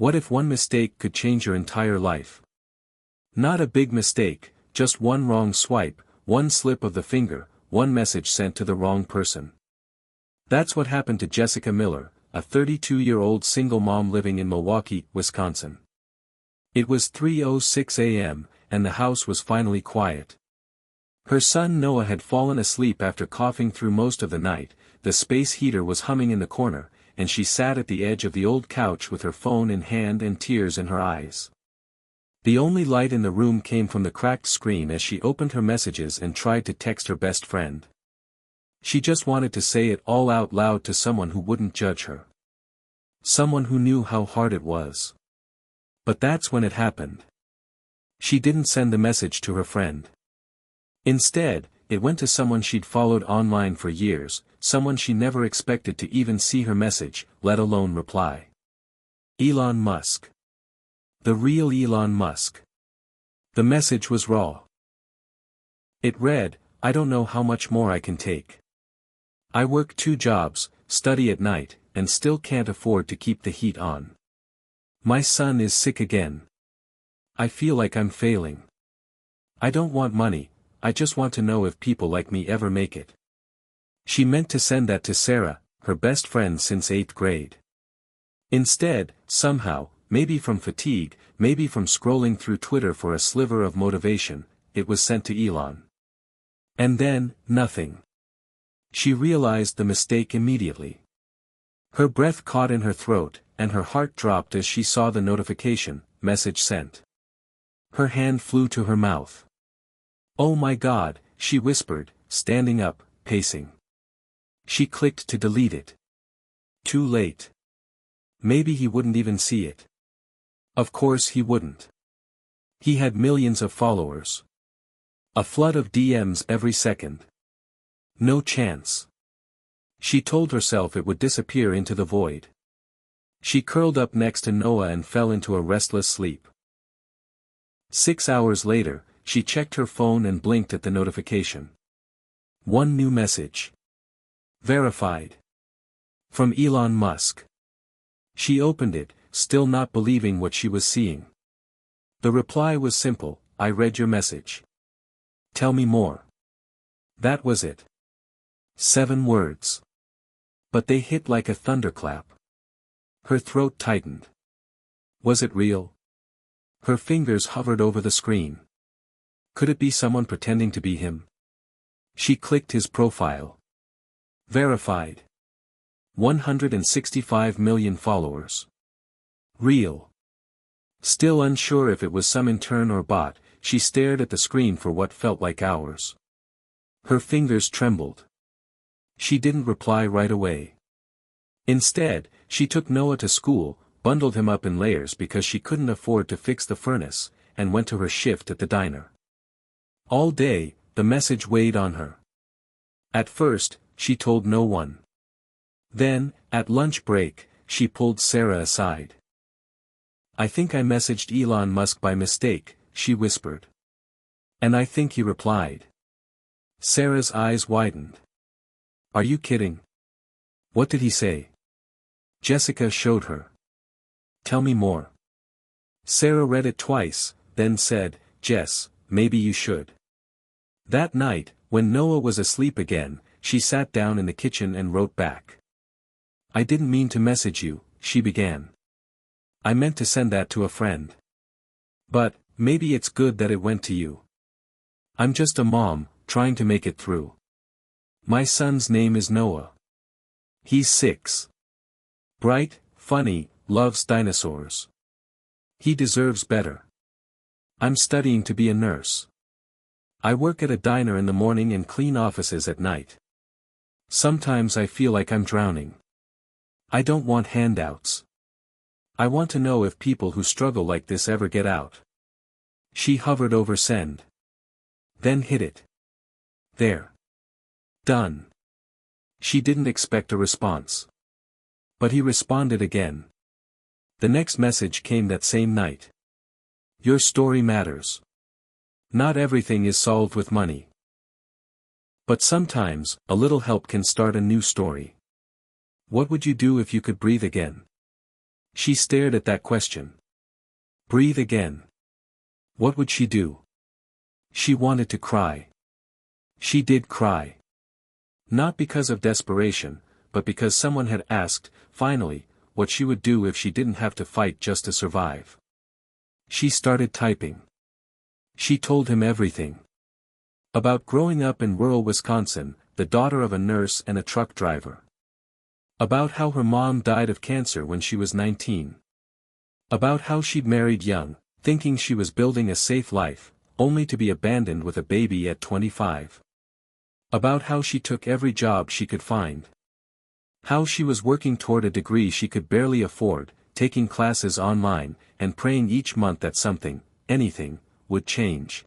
What if one mistake could change your entire life? Not a big mistake, just one wrong swipe, one slip of the finger, one message sent to the wrong person. That's what happened to Jessica Miller, a 32-year-old single mom living in Milwaukee, Wisconsin. It was 3:06 a.m., and the house was finally quiet. Her son Noah had fallen asleep after coughing through most of the night, the space heater was humming in the corner, and she sat at the edge of the old couch with her phone in hand and tears in her eyes. The only light in the room came from the cracked screen as she opened her messages and tried to text her best friend. She just wanted to say it all out loud to someone who wouldn't judge her. Someone who knew how hard it was. But that's when it happened. She didn't send the message to her friend. Instead, it went to someone she'd followed online for years, someone she never expected to even see her message, let alone reply. Elon Musk. The real Elon Musk. The message was raw. It read, "I don't know how much more I can take. I work 2 jobs, study at night, and still can't afford to keep the heat on. My son is sick again. I feel like I'm failing. I don't want money, I just want to know if people like me ever make it." She meant to send that to Sarah, her best friend since 8th grade. Instead, somehow, maybe from fatigue, maybe from scrolling through Twitter for a sliver of motivation, it was sent to Elon. And then, nothing. She realized the mistake immediately. Her breath caught in her throat, and her heart dropped as she saw the notification, "Message sent." Her hand flew to her mouth. "Oh my God," she whispered, standing up, pacing. She clicked to delete it. Too late. Maybe he wouldn't even see it. Of course he wouldn't. He had millions of followers. A flood of DMs every second. No chance. She told herself it would disappear into the void. She curled up next to Noah and fell into a restless sleep. 6 hours later, she checked her phone and blinked at the notification. One new message. Verified. From Elon Musk. She opened it, still not believing what she was seeing. The reply was simple, "I read your message. Tell me more." That was it. 7 words. But they hit like a thunderclap. Her throat tightened. Was it real? Her fingers hovered over the screen. Could it be someone pretending to be him? She clicked his profile. Verified. 165 million followers. Real. Still unsure if it was some intern or bot, she stared at the screen for what felt like hours. Her fingers trembled. She didn't reply right away. Instead, she took Noah to school, bundled him up in layers because she couldn't afford to fix the furnace, and went to her shift at the diner. All day, the message weighed on her. At first, she told no one. Then, at lunch break, she pulled Sarah aside. "I think I messaged Elon Musk by mistake," she whispered. "And I think he replied." Sarah's eyes widened. "Are you kidding? What did he say?" Jessica showed her. "Tell me more." Sarah read it twice, then said, "Jess, maybe you should." That night, when Noah was asleep again, she sat down in the kitchen and wrote back. "I didn't mean to message you," she began. "I meant to send that to a friend. But, maybe it's good that it went to you. I'm just a mom, trying to make it through. My son's name is Noah. He's 6. Bright, funny, loves dinosaurs. He deserves better. I'm studying to be a nurse. I work at a diner in the morning and clean offices at night. Sometimes I feel like I'm drowning. I don't want handouts. I want to know if people who struggle like this ever get out." She hovered over send. Then hit it. There. Done. She didn't expect a response. But he responded again. The next message came that same night. "Your story matters. Not everything is solved with money. But sometimes, a little help can start a new story. What would you do if you could breathe again? She stared at that question. Breathe again. What would she do? She wanted to cry. She did cry. Not because of desperation, but because someone had asked, finally, what she would do if she didn't have to fight just to survive. She started typing. She told him everything. About growing up in rural Wisconsin, the daughter of a nurse and a truck driver. About how her mom died of cancer when she was 19. About how she'd married young, thinking she was building a safe life, only to be abandoned with a baby at 25. About how she took every job she could find. How she was working toward a degree she could barely afford, taking classes online, and praying each month that something, anything, would change.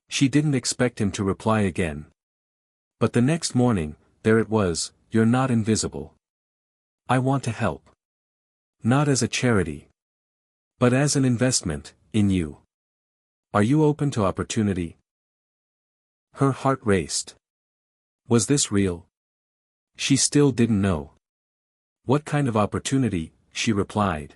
She didn't expect him to reply again. But the next morning, there it was, "You're not invisible. I want to help. Not as a charity. But as an investment, in you. Are you open to opportunity?" Her heart raced. Was this real? She still didn't know. What kind of opportunity, she replied.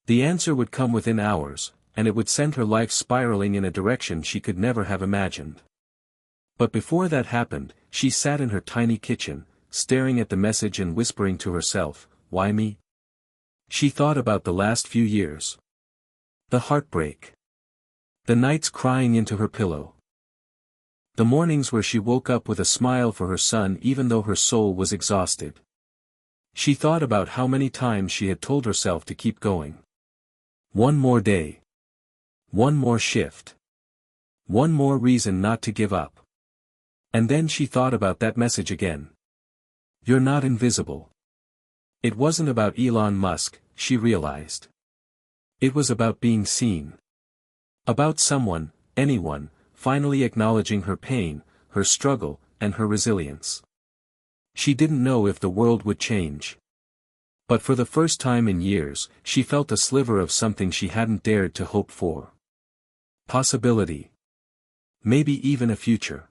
The answer would come within hours, and it would send her life spiraling in a direction she could never have imagined. But before that happened, she sat in her tiny kitchen, staring at the message and whispering to herself, "Why me?" She thought about the last few years. The heartbreak. The nights crying into her pillow. The mornings where she woke up with a smile for her son even though her soul was exhausted. She thought about how many times she had told herself to keep going. One more day. One more shift. One more reason not to give up. And then she thought about that message again. You're not invisible. It wasn't about Elon Musk, she realized. It was about being seen. About someone, anyone, finally acknowledging her pain, her struggle, and her resilience. She didn't know if the world would change. But for the first time in years, she felt a sliver of something she hadn't dared to hope for. Possibility. Maybe even a future.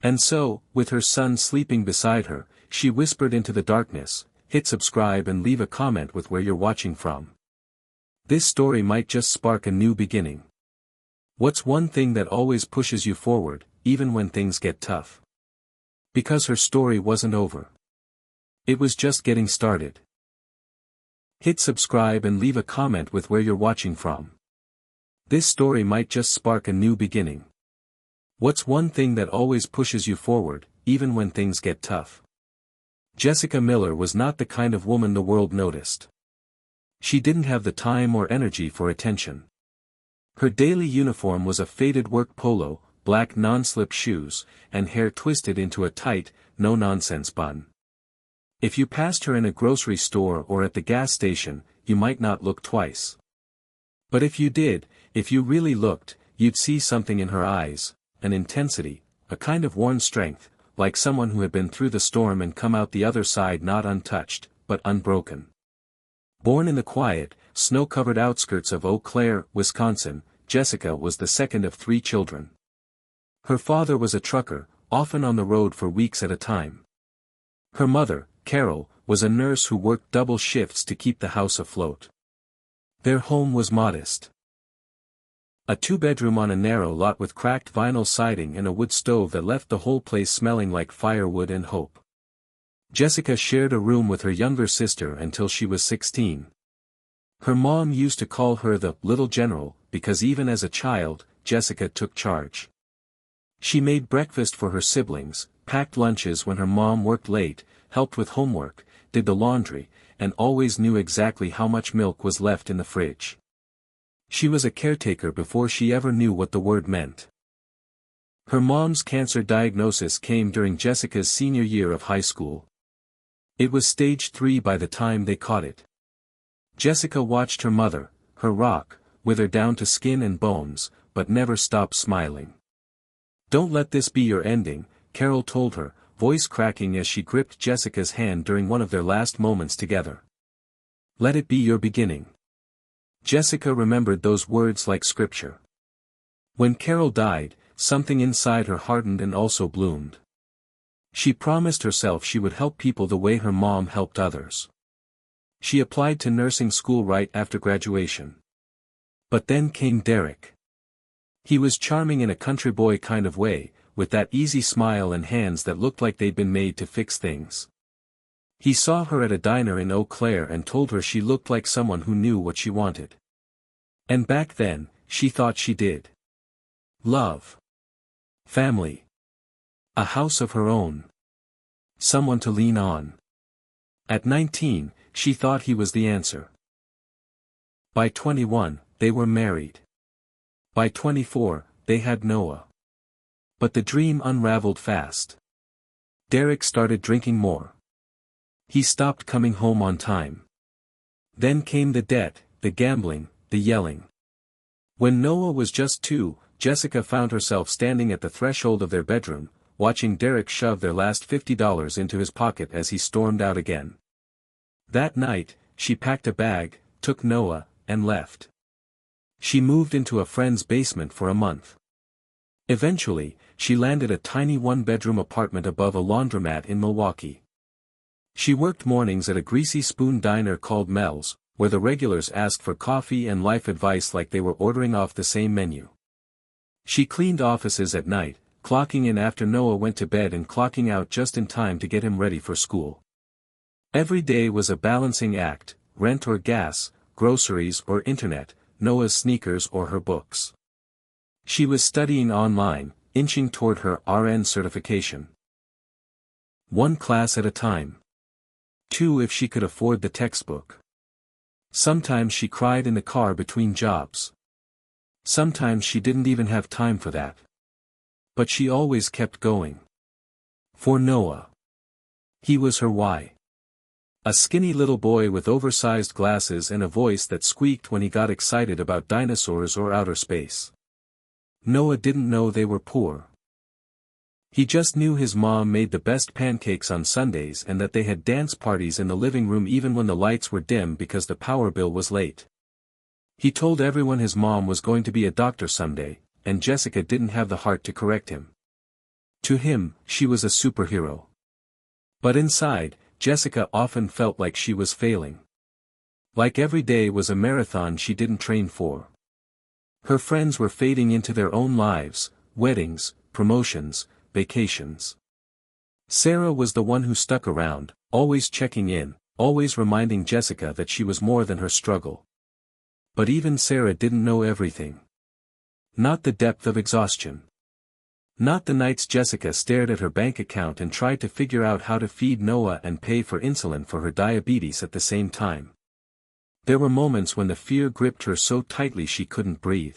And so, with her son sleeping beside her, she whispered into the darkness, "Hit subscribe and leave a comment with where you're watching from. This story might just spark a new beginning." What's one thing that always pushes you forward, even when things get tough? Because her story wasn't over. It was just getting started. Hit subscribe and leave a comment with where you're watching from. This story might just spark a new beginning. What's one thing that always pushes you forward, even when things get tough? Jessica Miller was not the kind of woman the world noticed. She didn't have the time or energy for attention. Her daily uniform was a faded work polo, black non-slip shoes, and hair twisted into a tight, no-nonsense bun. If you passed her in a grocery store or at the gas station, you might not look twice. But if you did, if you really looked, you'd see something in her eyes, an intensity, a kind of worn strength, like someone who had been through the storm and come out the other side not untouched, but unbroken. Born in the quiet, snow-covered outskirts of Eau Claire, Wisconsin, Jessica was the second of 3 children. Her father was a trucker, often on the road for weeks at a time. Her mother, Carol, was a nurse who worked double shifts to keep the house afloat. Their home was modest. A 2-bedroom on a narrow lot with cracked vinyl siding and a wood stove that left the whole place smelling like firewood and hope. Jessica shared a room with her younger sister until she was 16. Her mom used to call her the "little general," because even as a child, Jessica took charge. She made breakfast for her siblings, packed lunches when her mom worked late, helped with homework, did the laundry, and always knew exactly how much milk was left in the fridge. She was a caretaker before she ever knew what the word meant. Her mom's cancer diagnosis came during Jessica's senior year of high school. It was stage 3 by the time they caught it. Jessica watched her mother, her rock, wither down to skin and bones, but never stopped smiling. "Don't let this be your ending," Carol told her, voice cracking as she gripped Jessica's hand during one of their last moments together. "Let it be your beginning." Jessica remembered those words like scripture. When Carol died, something inside her hardened and also bloomed. She promised herself she would help people the way her mom helped others. She applied to nursing school right after graduation. But then came Derek. He was charming in a country boy kind of way, with that easy smile and hands that looked like they'd been made to fix things. He saw her at a diner in Eau Claire and told her she looked like someone who knew what she wanted. And back then, she thought she did. Love. Family. A house of her own. Someone to lean on. At 19, she thought he was the answer. By 21, they were married. By 24, they had Noah. But the dream unraveled fast. Derek started drinking more. He stopped coming home on time. Then came the debt, the gambling, the yelling. When Noah was just 2, Jessica found herself standing at the threshold of their bedroom, watching Derek shove their last $50 into his pocket as he stormed out again. That night, she packed a bag, took Noah, and left. She moved into a friend's basement for a month. Eventually, she landed a tiny one-bedroom apartment above a laundromat in Milwaukee. She worked mornings at a greasy spoon diner called Mel's, where the regulars asked for coffee and life advice like they were ordering off the same menu. She cleaned offices at night, clocking in after Noah went to bed and clocking out just in time to get him ready for school. Every day was a balancing act, rent or gas, groceries or internet, Noah's sneakers or her books. She was studying online, inching toward her RN certification. 1 class at a time. 2 if she could afford the textbook. Sometimes she cried in the car between jobs. Sometimes she didn't even have time for that. But she always kept going. For Noah. He was her why. A skinny little boy with oversized glasses and a voice that squeaked when he got excited about dinosaurs or outer space. Noah didn't know they were poor. He just knew his mom made the best pancakes on Sundays and that they had dance parties in the living room even when the lights were dim because the power bill was late. He told everyone his mom was going to be a doctor someday, and Jessica didn't have the heart to correct him. To him, she was a superhero. But inside, Jessica often felt like she was failing. Like every day was a marathon she didn't train for. Her friends were fading into their own lives, weddings, promotions, vacations. Sarah was the one who stuck around, always checking in, always reminding Jessica that she was more than her struggle. But even Sarah didn't know everything. Not the depth of exhaustion. Not the nights Jessica stared at her bank account and tried to figure out how to feed Noah and pay for insulin for her diabetes at the same time. There were moments when the fear gripped her so tightly she couldn't breathe.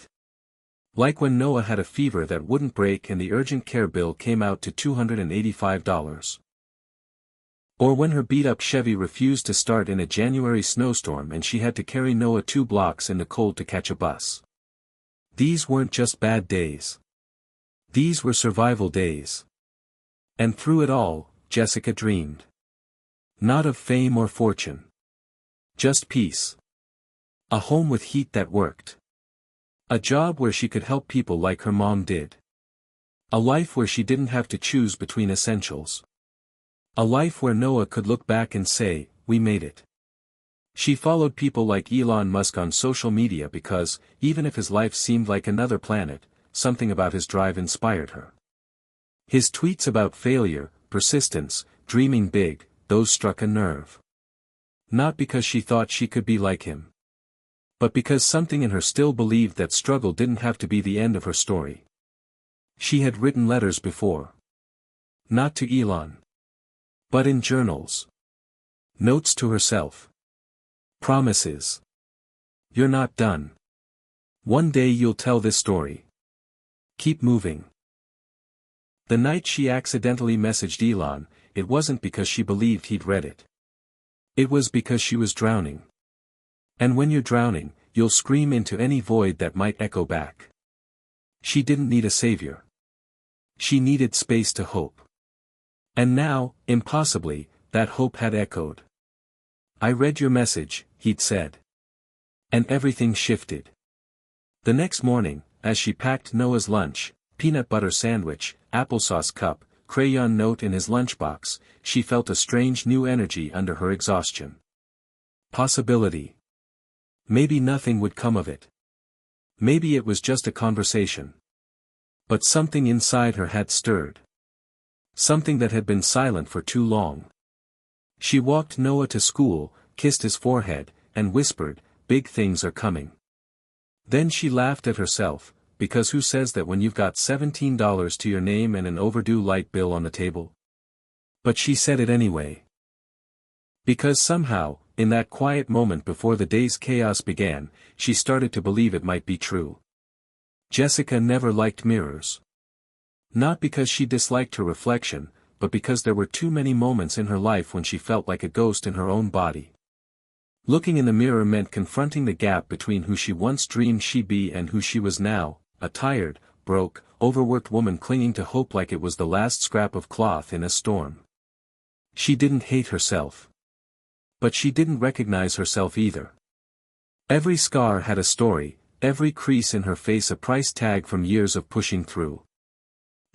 Like when Noah had a fever that wouldn't break and the urgent care bill came out to $285. Or when her beat-up Chevy refused to start in a January snowstorm and she had to carry Noah 2 blocks in the cold to catch a bus. These weren't just bad days. These were survival days. And through it all, Jessica dreamed. Not of fame or fortune. Just peace. A home with heat that worked. A job where she could help people like her mom did. A life where she didn't have to choose between essentials. A life where Noah could look back and say, "We made it." She followed people like Elon Musk on social media because, even if his life seemed like another planet, something about his drive inspired her. His tweets about failure, persistence, dreaming big, those struck a nerve. Not because she thought she could be like him. But because something in her still believed that struggle didn't have to be the end of her story. She had written letters before. Not to Elon. But in journals. Notes to herself. Promises. You're not done. One day you'll tell this story. Keep moving. The night she accidentally messaged Elon, it wasn't because she believed he'd read it. It was because she was drowning. And when you're drowning, you'll scream into any void that might echo back. She didn't need a savior. She needed space to hope. And now, impossibly, that hope had echoed. "I read your message," he'd said. And everything shifted. The next morning, as she packed Noah's lunch, peanut butter sandwich, applesauce cup, crayon note in his lunchbox, she felt a strange new energy under her exhaustion. Possibility. Maybe nothing would come of it. Maybe it was just a conversation. But something inside her had stirred. Something that had been silent for too long. She walked Noah to school, kissed his forehead, and whispered, "Big things are coming." Then she laughed at herself, because who says that when you've got $17 to your name and an overdue light bill on the table? But she said it anyway. Because somehow, in that quiet moment before the day's chaos began, she started to believe it might be true. Jessica never liked mirrors. Not because she disliked her reflection, but because there were too many moments in her life when she felt like a ghost in her own body. Looking in the mirror meant confronting the gap between who she once dreamed she'd be and who she was now, a tired, broke, overworked woman clinging to hope like it was the last scrap of cloth in a storm. She didn't hate herself. But she didn't recognize herself either. Every scar had a story, every crease in her face a price tag from years of pushing through.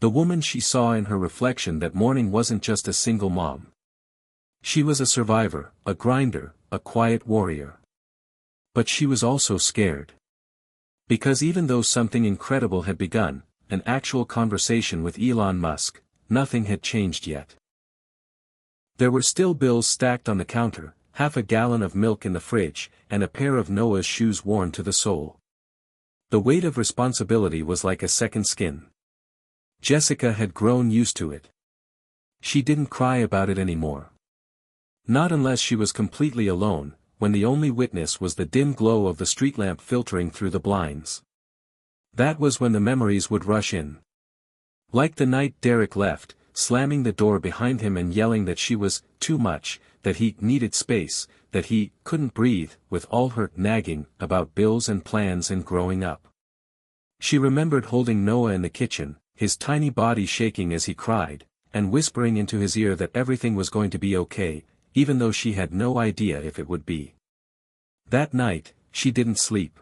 The woman she saw in her reflection that morning wasn't just a single mom. She was a survivor, a grinder, a quiet warrior. But she was also scared. Because even though something incredible had begun, an actual conversation with Elon Musk, nothing had changed yet. There were still bills stacked on the counter, half a gallon of milk in the fridge, and a pair of Noah's shoes worn to the sole. The weight of responsibility was like a second skin. Jessica had grown used to it. She didn't cry about it anymore. Not unless she was completely alone, when the only witness was the dim glow of the street lamp filtering through the blinds. That was when the memories would rush in. Like the night Derek left, slamming the door behind him and yelling that she was too much, that he needed space, that he couldn't breathe, with all her nagging about bills and plans and growing up. She remembered holding Noah in the kitchen, his tiny body shaking as he cried, and whispering into his ear that everything was going to be okay, even though she had no idea if it would be. That night, she didn't sleep.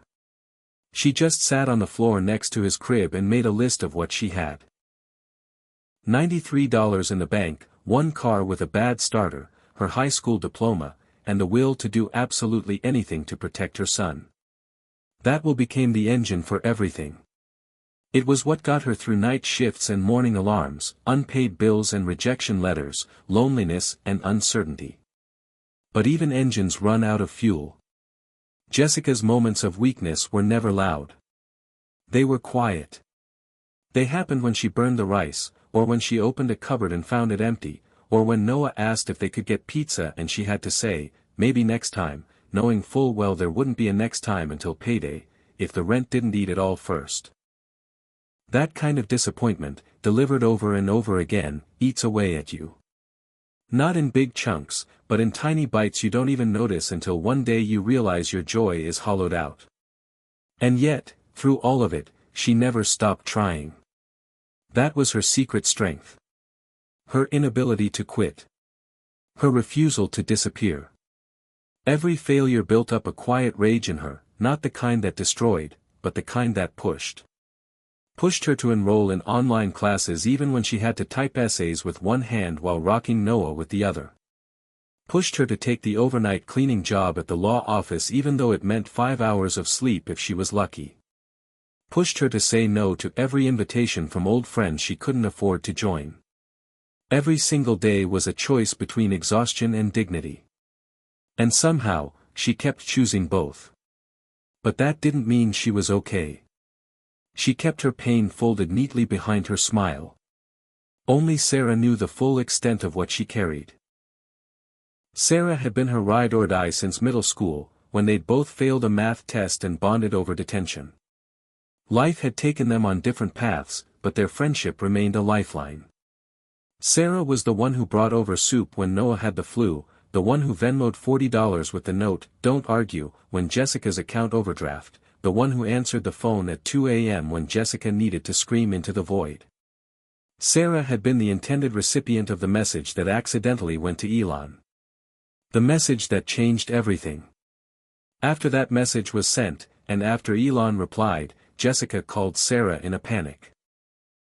She just sat on the floor next to his crib and made a list of what she had. $93 in the bank, one car with a bad starter, her high school diploma, and the will to do absolutely anything to protect her son. That will became the engine for everything. It was what got her through night shifts and morning alarms, unpaid bills and rejection letters, loneliness and uncertainty. But even engines run out of fuel. Jessica's moments of weakness were never loud. They were quiet. They happened when she burned the rice, or when she opened a cupboard and found it empty, or when Noah asked if they could get pizza and she had to say, maybe next time, knowing full well there wouldn't be a next time until payday, if the rent didn't eat it all first. That kind of disappointment, delivered over and over again, eats away at you. Not in big chunks, but in tiny bites you don't even notice until one day you realize your joy is hollowed out. And yet, through all of it, she never stopped trying. That was her secret strength. Her inability to quit. Her refusal to disappear. Every failure built up a quiet rage in her, not the kind that destroyed, but the kind that pushed. Pushed her to enroll in online classes even when she had to type essays with one hand while rocking Noah with the other. Pushed her to take the overnight cleaning job at the law office even though it meant 5 hours of sleep if she was lucky. Pushed her to say no to every invitation from old friends she couldn't afford to join. Every single day was a choice between exhaustion and dignity. And somehow, she kept choosing both. But that didn't mean she was okay. She kept her pain folded neatly behind her smile. Only Sarah knew the full extent of what she carried. Sarah had been her ride or die since middle school, when they'd both failed a math test and bonded over detention. Life had taken them on different paths, but their friendship remained a lifeline. Sarah was the one who brought over soup when Noah had the flu, the one who Venmoed $40 with the note, "Don't argue," when Jessica's account overdraft, the one who answered the phone at 2 a.m. when Jessica needed to scream into the void. Sarah had been the intended recipient of the message that accidentally went to Elon. The message that changed everything. After that message was sent, and after Elon replied, Jessica called Sarah in a panic.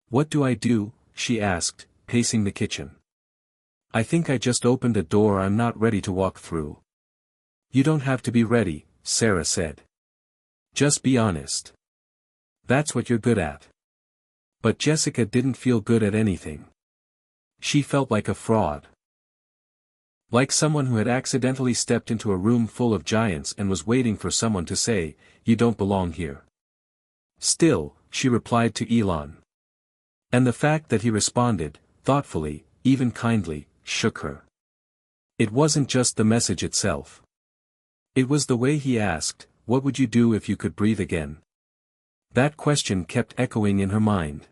"What do I do?" she asked, pacing the kitchen. "I think I just opened a door I'm not ready to walk through." You don't have to be ready, Sarah said. Just be honest. That's what you're good at. But Jessica didn't feel good at anything. She felt like a fraud. Like someone who had accidentally stepped into a room full of giants and was waiting for someone to say, "You don't belong here." Still, she replied to Elon. And the fact that he responded, thoughtfully, even kindly, shook her. It wasn't just the message itself. It was the way he asked, "What would you do if you could breathe again?" That question kept echoing in her mind.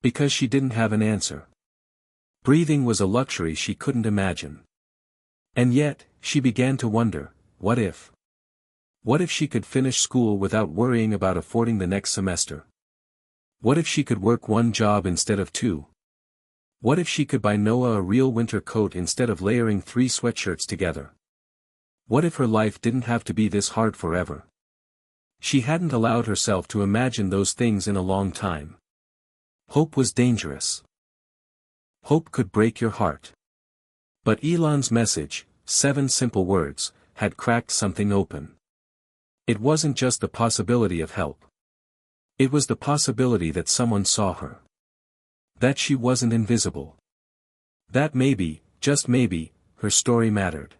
Because she didn't have an answer. Breathing was a luxury she couldn't imagine. And yet, she began to wonder, what if? What if she could finish school without worrying about affording the next semester? What if she could work one job instead of two? What if she could buy Noah a real winter coat instead of layering 3 sweatshirts together? What if her life didn't have to be this hard forever? She hadn't allowed herself to imagine those things in a long time. Hope was dangerous. Hope could break your heart. But Elon's message, 7 simple words, had cracked something open. It wasn't just the possibility of help. It was the possibility that someone saw her. That she wasn't invisible. That maybe, just maybe, her story mattered.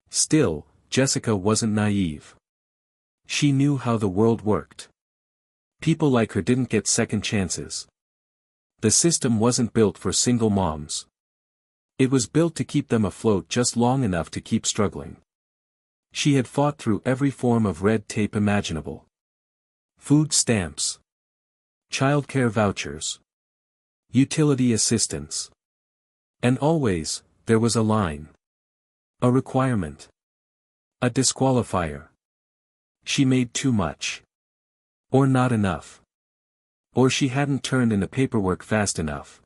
Still, Jessica wasn't naive. She knew how the world worked. People like her didn't get second chances. The system wasn't built for single moms. It was built to keep them afloat just long enough to keep struggling. She had fought through every form of red tape imaginable. Food stamps. Childcare vouchers. Utility assistance. And always, there was a line. A requirement. A disqualifier. She made too much. Or not enough. Or she hadn't turned in the paperwork fast enough.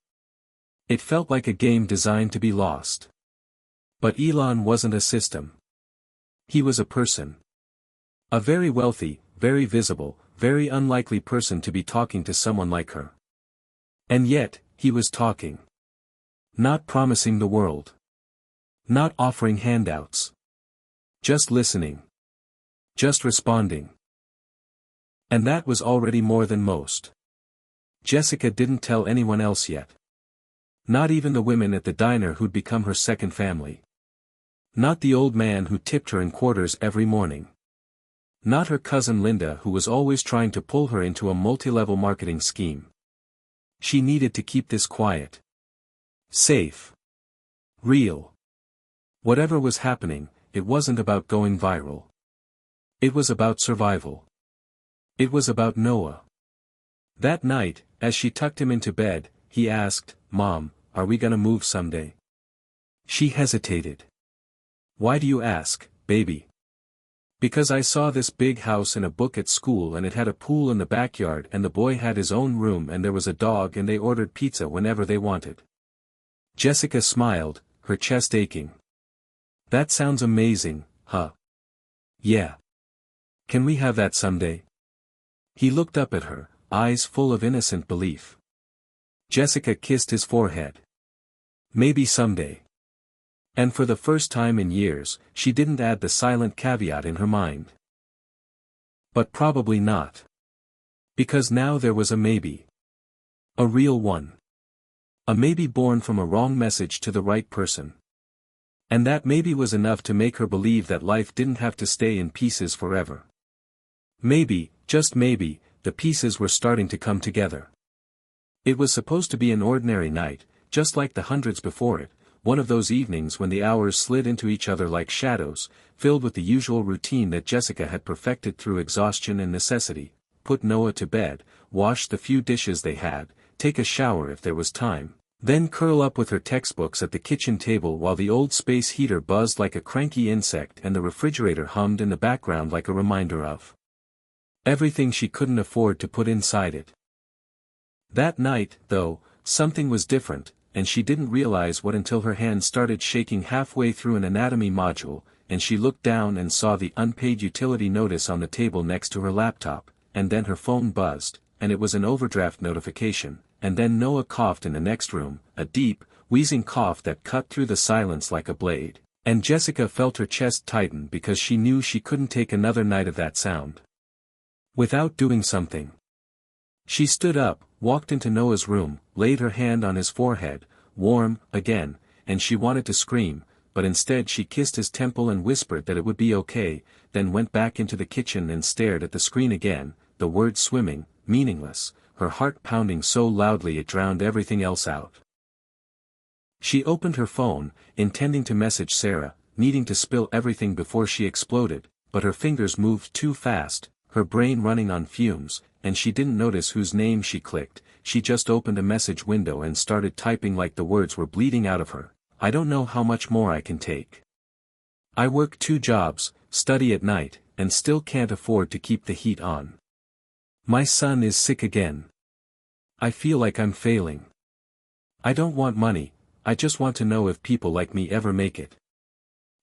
It felt like a game designed to be lost. But Elon wasn't a system. He was a person. A very wealthy, very visible, very unlikely person to be talking to someone like her. And yet, he was talking. Not promising the world. Not offering handouts. Just listening. Just responding. And that was already more than most. Jessica didn't tell anyone else yet. Not even the women at the diner who'd become her second family. Not the old man who tipped her in quarters every morning. Not her cousin Linda who was always trying to pull her into a multi-level marketing scheme. She needed to keep this quiet. Safe. Real. Whatever was happening, it wasn't about going viral. It was about survival. It was about Noah. That night, as she tucked him into bed, he asked, "Mom, are we gonna move someday?" She hesitated. "Why do you ask, baby?" "Because I saw this big house in a book at school and it had a pool in the backyard and the boy had his own room and there was a dog and they ordered pizza whenever they wanted." Jessica smiled, her chest aching. "That sounds amazing, huh?" "Yeah. Can we have that someday?" He looked up at her, eyes full of innocent belief. Jessica kissed his forehead. "Maybe someday." And for the first time in years, she didn't add the silent caveat in her mind. But probably not. Because now there was a maybe. A real one. A maybe born from a wrong message to the right person. And that maybe was enough to make her believe that life didn't have to stay in pieces forever. Maybe, just maybe, the pieces were starting to come together. It was supposed to be an ordinary night, just like the hundreds before it, one of those evenings when the hours slid into each other like shadows, filled with the usual routine that Jessica had perfected through exhaustion and necessity: put Noah to bed, wash the few dishes they had, take a shower if there was time, then curl up with her textbooks at the kitchen table while the old space heater buzzed like a cranky insect and the refrigerator hummed in the background like a reminder of everything she couldn't afford to put inside it. That night, though, something was different, and she didn't realize what until her hand started shaking halfway through an anatomy module, and she looked down and saw the unpaid utility notice on the table next to her laptop, and then her phone buzzed, and it was an overdraft notification, and then Noah coughed in the next room, a deep, wheezing cough that cut through the silence like a blade, And Jessica felt her chest tighten because she knew she couldn't take another night of that sound without doing something. She stood up, walked into Noah's room, laid her hand on his forehead, warm, again, and she wanted to scream, but instead she kissed his temple and whispered that it would be okay, then went back into the kitchen and stared at the screen again, the words swimming, meaningless, her heart pounding so loudly it drowned everything else out. She opened her phone, intending to message Sarah, needing to spill everything before she exploded, but her fingers moved too fast, her brain running on fumes, and she didn't notice whose name she clicked. She just opened a message window and started typing like the words were bleeding out of her. I don't know how much more I can take. I work 2 jobs, study at night, and still can't afford to keep the heat on. My son is sick again. I feel like I'm failing. I don't want money, I just want to know if people like me ever make it.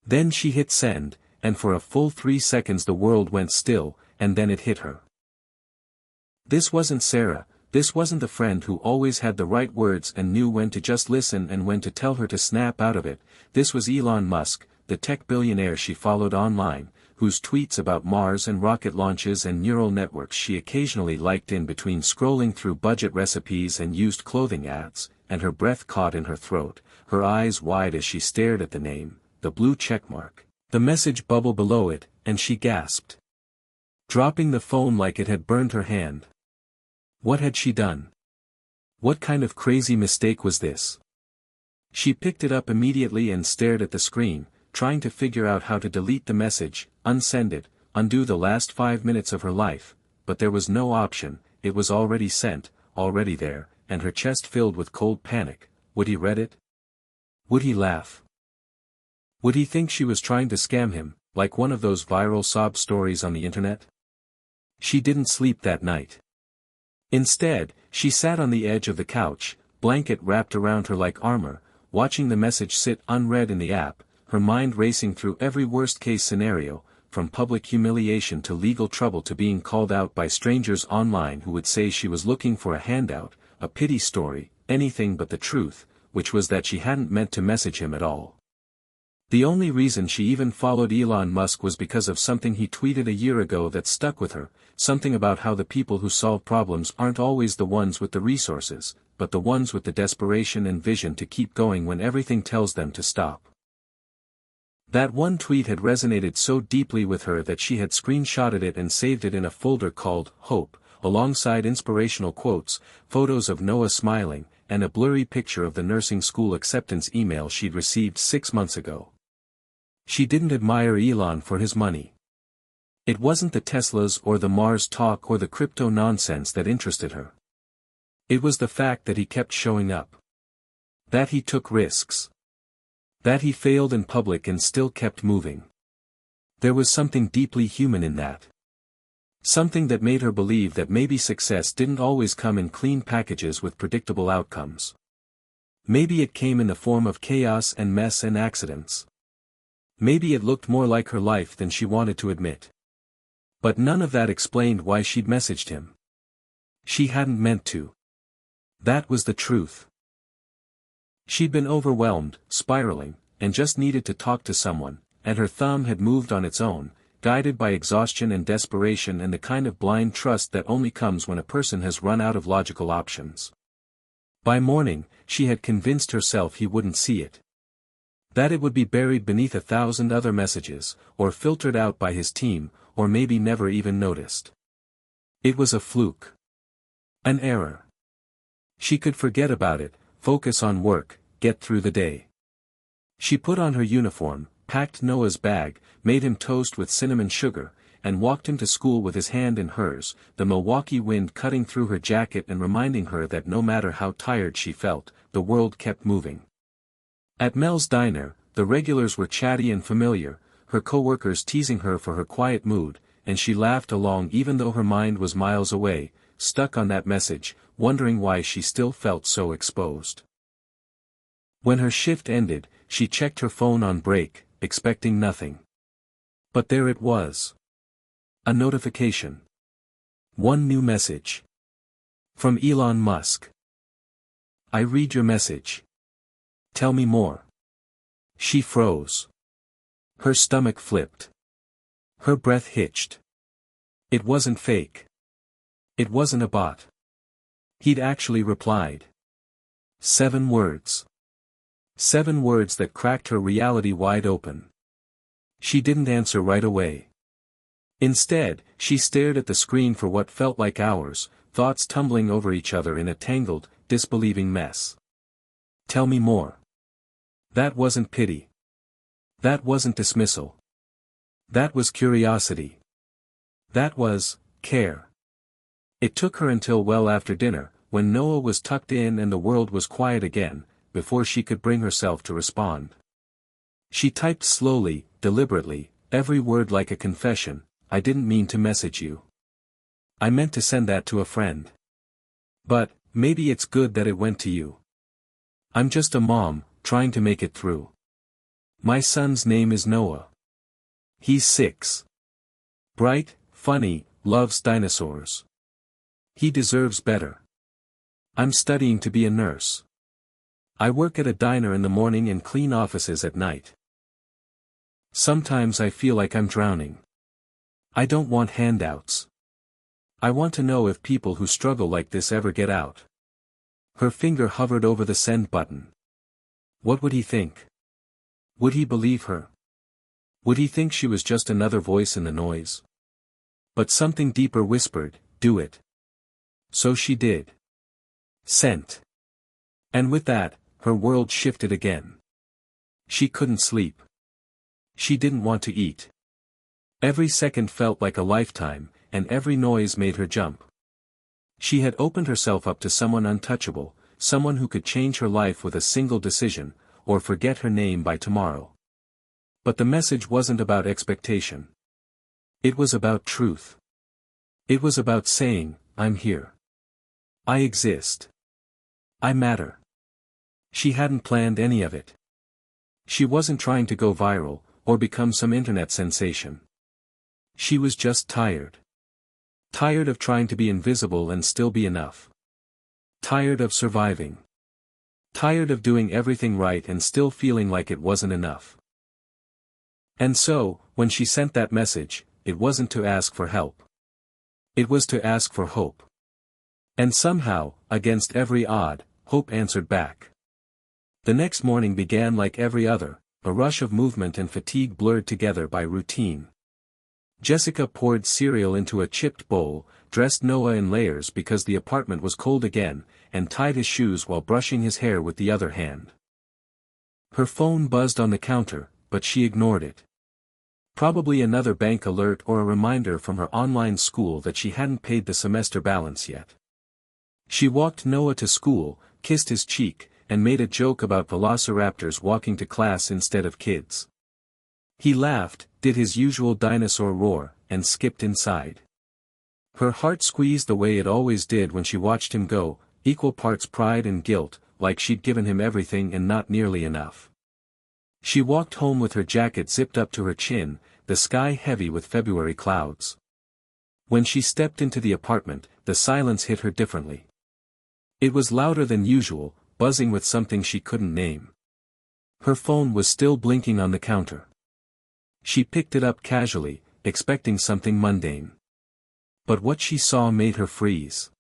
Then she hit send, and for a full 3 seconds the world went still, and then it hit her. This wasn't Sarah, this wasn't the friend who always had the right words and knew when to just listen and when to tell her to snap out of it. This was Elon Musk, the tech billionaire she followed online, whose tweets about Mars and rocket launches and neural networks she occasionally liked in between scrolling through budget recipes and used clothing ads, and her breath caught in her throat, her eyes wide as she stared at the name, the blue checkmark, the message bubble below it, and she gasped, dropping the phone like it had burned her hand. What had she done? What kind of crazy mistake was this? She picked it up immediately and stared at the screen, trying to figure out how to delete the message, unsend it, undo the last 5 minutes of her life, but there was no option. It was already sent, already there, and her chest filled with cold panic. Would he read it? Would he laugh? Would he think she was trying to scam him, like one of those viral sob stories on the internet? She didn't sleep that night. Instead, she sat on the edge of the couch, blanket wrapped around her like armor, watching the message sit unread in the app, her mind racing through every worst-case scenario, from public humiliation to legal trouble to being called out by strangers online who would say she was looking for a handout, a pity story, anything but the truth, which was that she hadn't meant to message him at all. The only reason she even followed Elon Musk was because of something he tweeted a year ago that stuck with her, something about how the people who solve problems aren't always the ones with the resources, but the ones with the desperation and vision to keep going when everything tells them to stop. That one tweet had resonated so deeply with her that she had screenshotted it and saved it in a folder called Hope, alongside inspirational quotes, photos of Noah smiling, and a blurry picture of the nursing school acceptance email she'd received 6 months ago. She didn't admire Elon for his money. It wasn't the Teslas or the Mars talk or the crypto nonsense that interested her. It was the fact that he kept showing up. That he took risks. That he failed in public and still kept moving. There was something deeply human in that. Something that made her believe that maybe success didn't always come in clean packages with predictable outcomes. Maybe it came in the form of chaos and mess and accidents. Maybe it looked more like her life than she wanted to admit. But none of that explained why she'd messaged him. She hadn't meant to. That was the truth. She'd been overwhelmed, spiraling, and just needed to talk to someone, and her thumb had moved on its own, guided by exhaustion and desperation and the kind of blind trust that only comes when a person has run out of logical options. By morning, she had convinced herself he wouldn't see it. That it would be buried beneath 1,000 other messages, or filtered out by his team, or maybe never even noticed. It was a fluke. An error. She could forget about it, focus on work, get through the day. She put on her uniform, packed Noah's bag, made him toast with cinnamon sugar, and walked him to school with his hand in hers, the Milwaukee wind cutting through her jacket and reminding her that no matter how tired she felt, the world kept moving. At Mel's diner, the regulars were chatty and familiar, her coworkers teasing her for her quiet mood, and she laughed along even though her mind was miles away, stuck on that message, wondering why she still felt so exposed. When her shift ended, she checked her phone on break, expecting nothing. But there it was. A notification. One new message. From Elon Musk. I read your message. Tell me more. She froze. Her stomach flipped. Her breath hitched. It wasn't fake. It wasn't a bot. He'd actually replied. 7 words. 7 words that cracked her reality wide open. She didn't answer right away. Instead, she stared at the screen for what felt like hours, thoughts tumbling over each other in a tangled, disbelieving mess. Tell me more. That wasn't pity. That wasn't dismissal. That was curiosity. That was care. It took her until well after dinner, when Noah was tucked in and the world was quiet again, before she could bring herself to respond. She typed slowly, deliberately, every word like a confession. I didn't mean to message you. I meant to send that to a friend. But, maybe it's good that it went to you. I'm just a mom, trying to make it through. My son's name is Noah. He's 6. Bright, funny, loves dinosaurs. He deserves better. I'm studying to be a nurse. I work at a diner in the morning and clean offices at night. Sometimes I feel like I'm drowning. I don't want handouts. I want to know if people who struggle like this ever get out. Her finger hovered over the send button. What would he think? Would he believe her? Would he think she was just another voice in the noise? But something deeper whispered, do it. So she did. Sent. And with that, her world shifted again. She couldn't sleep. She didn't want to eat. Every second felt like a lifetime, and every noise made her jump. She had opened herself up to someone untouchable, someone who could change her life with a single decision, or forget her name by tomorrow. But the message wasn't about expectation. It was about truth. It was about saying, I'm here. I exist. I matter. She hadn't planned any of it. She wasn't trying to go viral, or become some internet sensation. She was just tired. Tired of trying to be invisible and still be enough. Tired of surviving. Tired of doing everything right and still feeling like it wasn't enough. And so, when she sent that message, it wasn't to ask for help. It was to ask for hope. And somehow, against every odd, hope answered back. The next morning began like every other, a rush of movement and fatigue blurred together by routine. Jessica poured cereal into a chipped bowl, dressed Noah in layers because the apartment was cold again, and tied his shoes while brushing his hair with the other hand. Her phone buzzed on the counter, but she ignored it. Probably another bank alert or a reminder from her online school that she hadn't paid the semester balance yet. She walked Noah to school, kissed his cheek, and made a joke about velociraptors walking to class instead of kids. He laughed, did his usual dinosaur roar, and skipped inside. Her heart squeezed the way it always did when she watched him go, equal parts pride and guilt, like she'd given him everything and not nearly enough. She walked home with her jacket zipped up to her chin, the sky heavy with February clouds. When she stepped into the apartment, the silence hit her differently. It was louder than usual, buzzing with something she couldn't name. Her phone was still blinking on the counter. She picked it up casually, expecting something mundane. But what she saw made her freeze.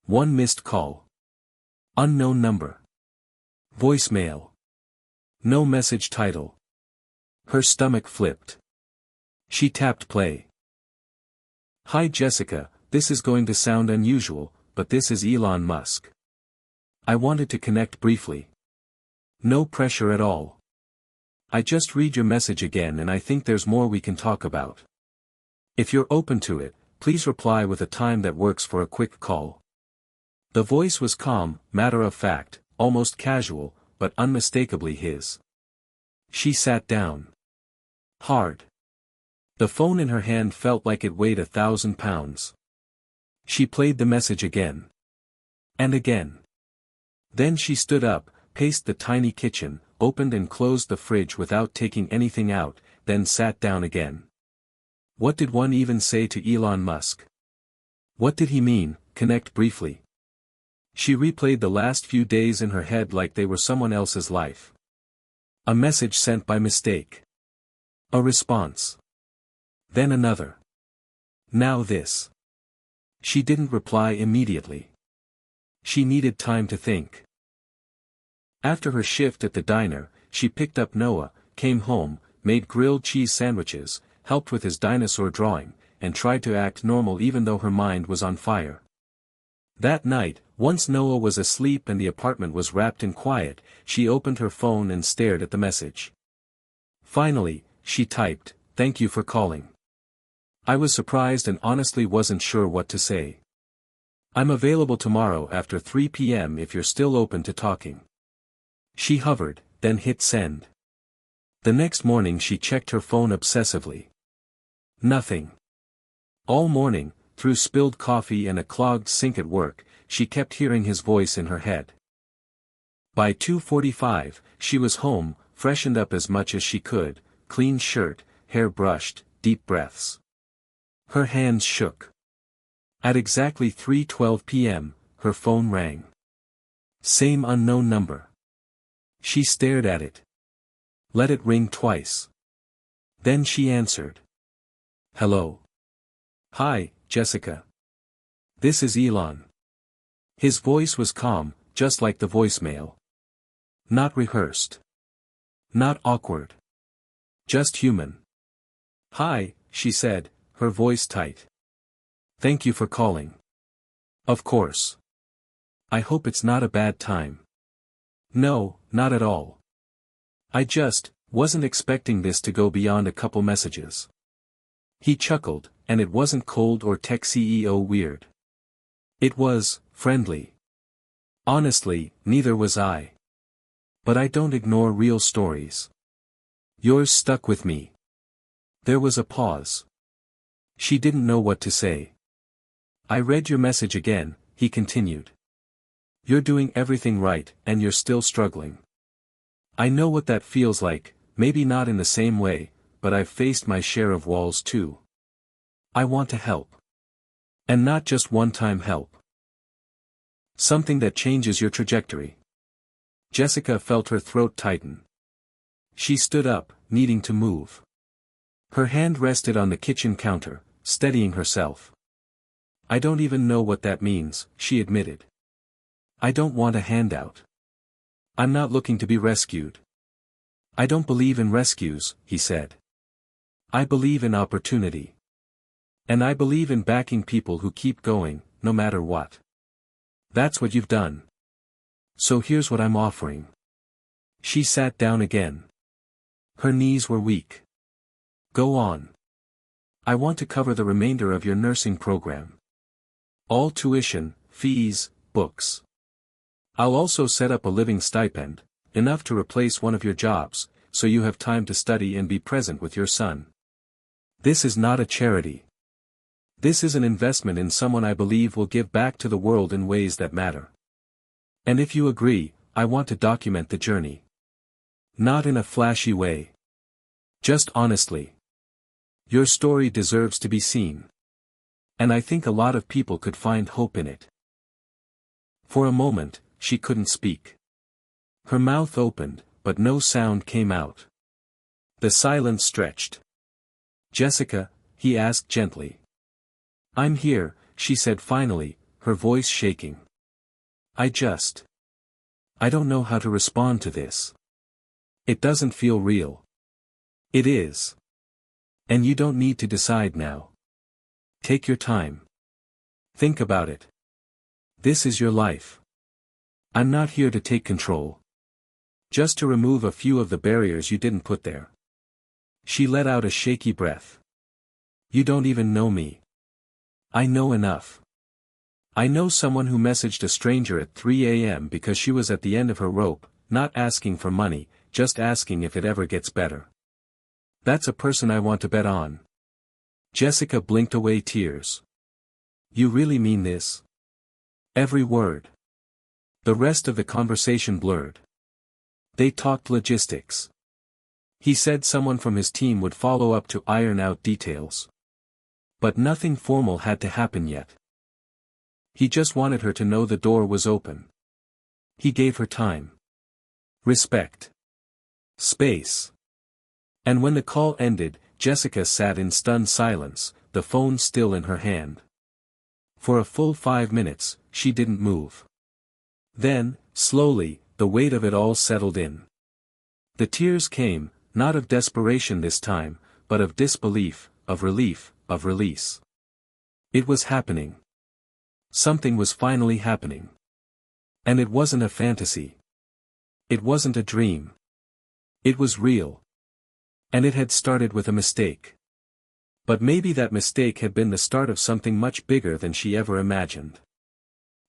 1 missed call. Unknown number. Voicemail. No message title. Her stomach flipped. She tapped play. Hi Jessica, this is going to sound unusual, but this is Elon Musk. I wanted to connect briefly. No pressure at all. I just read your message again and I think there's more we can talk about. If you're open to it, please reply with a time that works for a quick call. The voice was calm, matter of fact, almost casual, but unmistakably his. She sat down. Hard. The phone in her hand felt like it weighed 1,000 pounds. She played the message again. And again. Then she stood up, paced the tiny kitchen, opened and closed the fridge without taking anything out, then sat down again. What did one even say to Elon Musk? What did he mean, connect briefly? She replayed the last few days in her head like they were someone else's life. A message sent by mistake. A response. Then another. Now this. She didn't reply immediately. She needed time to think. After her shift at the diner, she picked up Noah, came home, made grilled cheese sandwiches, helped with his dinosaur drawing, and tried to act normal even though her mind was on fire. That night, once Noah was asleep and the apartment was wrapped in quiet, she opened her phone and stared at the message. Finally, she typed, "Thank you for calling. I was surprised and honestly wasn't sure what to say. I'm available tomorrow after 3 p.m. if you're still open to talking." She hovered, then hit send. The next morning she checked her phone obsessively. Nothing. All morning, through spilled coffee and a clogged sink at work, she kept hearing his voice in her head. By 2:45, she was home, freshened up as much as she could, clean shirt, hair brushed, deep breaths. Her hands shook. At exactly 3:12 p.m., her phone rang. Same unknown number. She stared at it. Let it ring twice. Then she answered. "Hello. Hi, Jessica. This is Elon." His voice was calm, just like the voicemail. Not rehearsed. Not awkward. Just human. "Hi," she said, her voice tight. "Thank you for calling." "Of course. I hope it's not a bad time." "No, not at all. I just wasn't expecting this to go beyond a couple messages." He chuckled, and it wasn't cold or tech CEO weird. It was friendly. "Honestly, neither was I. But I don't ignore real stories. Yours stuck with me." There was a pause. She didn't know what to say. "I read your message again," he continued. "You're doing everything right, and you're still struggling. I know what that feels like, maybe not in the same way, but I've faced my share of walls too. I want to help. And not just one-time help. Something that changes your trajectory." Jessica felt her throat tighten. She stood up, needing to move. Her hand rested on the kitchen counter, steadying herself. "I don't even know what that means," she admitted. "I don't want a handout. I'm not looking to be rescued." "I don't believe in rescues," he said. "I believe in opportunity. And I believe in backing people who keep going, no matter what. That's what you've done. So here's what I'm offering." She sat down again. Her knees were weak. "Go on. I want to cover the remainder of your nursing program. All tuition, fees, books. I'll also set up a living stipend, enough to replace one of your jobs, so you have time to study and be present with your son. This is not a charity. This is an investment in someone I believe will give back to the world in ways that matter. And if you agree, I want to document the journey. Not in a flashy way. Just honestly. Your story deserves to be seen. And I think a lot of people could find hope in it." For a moment, she couldn't speak. Her mouth opened, but no sound came out. The silence stretched. "Jessica," he asked gently. "I'm here," she said finally, her voice shaking. I don't know how to respond to this. It doesn't feel real." "It is. And you don't need to decide now. Take your time. Think about it. This is your life. I'm not here to take control. Just to remove a few of the barriers you didn't put there." She let out a shaky breath. "You don't even know me. I know enough. I know someone who messaged a stranger at 3 a.m. because she was at the end of her rope, not asking for money, just asking if it ever gets better. That's a person I want to bet on." Jessica blinked away tears. "You really mean this?" Every word. The rest of the conversation blurred. They talked logistics. He said someone from his team would follow up to iron out details. But nothing formal had to happen yet. He just wanted her to know the door was open. He gave her time. Respect. Space. And when the call ended, Jessica sat in stunned silence, the phone still in her hand. For a full 5 minutes, she didn't move. Then, slowly, the weight of it all settled in. The tears came, not of desperation this time, but of disbelief, of relief, of release. It was happening. Something was finally happening. And it wasn't a fantasy. It wasn't a dream. It was real. And it had started with a mistake. But maybe that mistake had been the start of something much bigger than she ever imagined.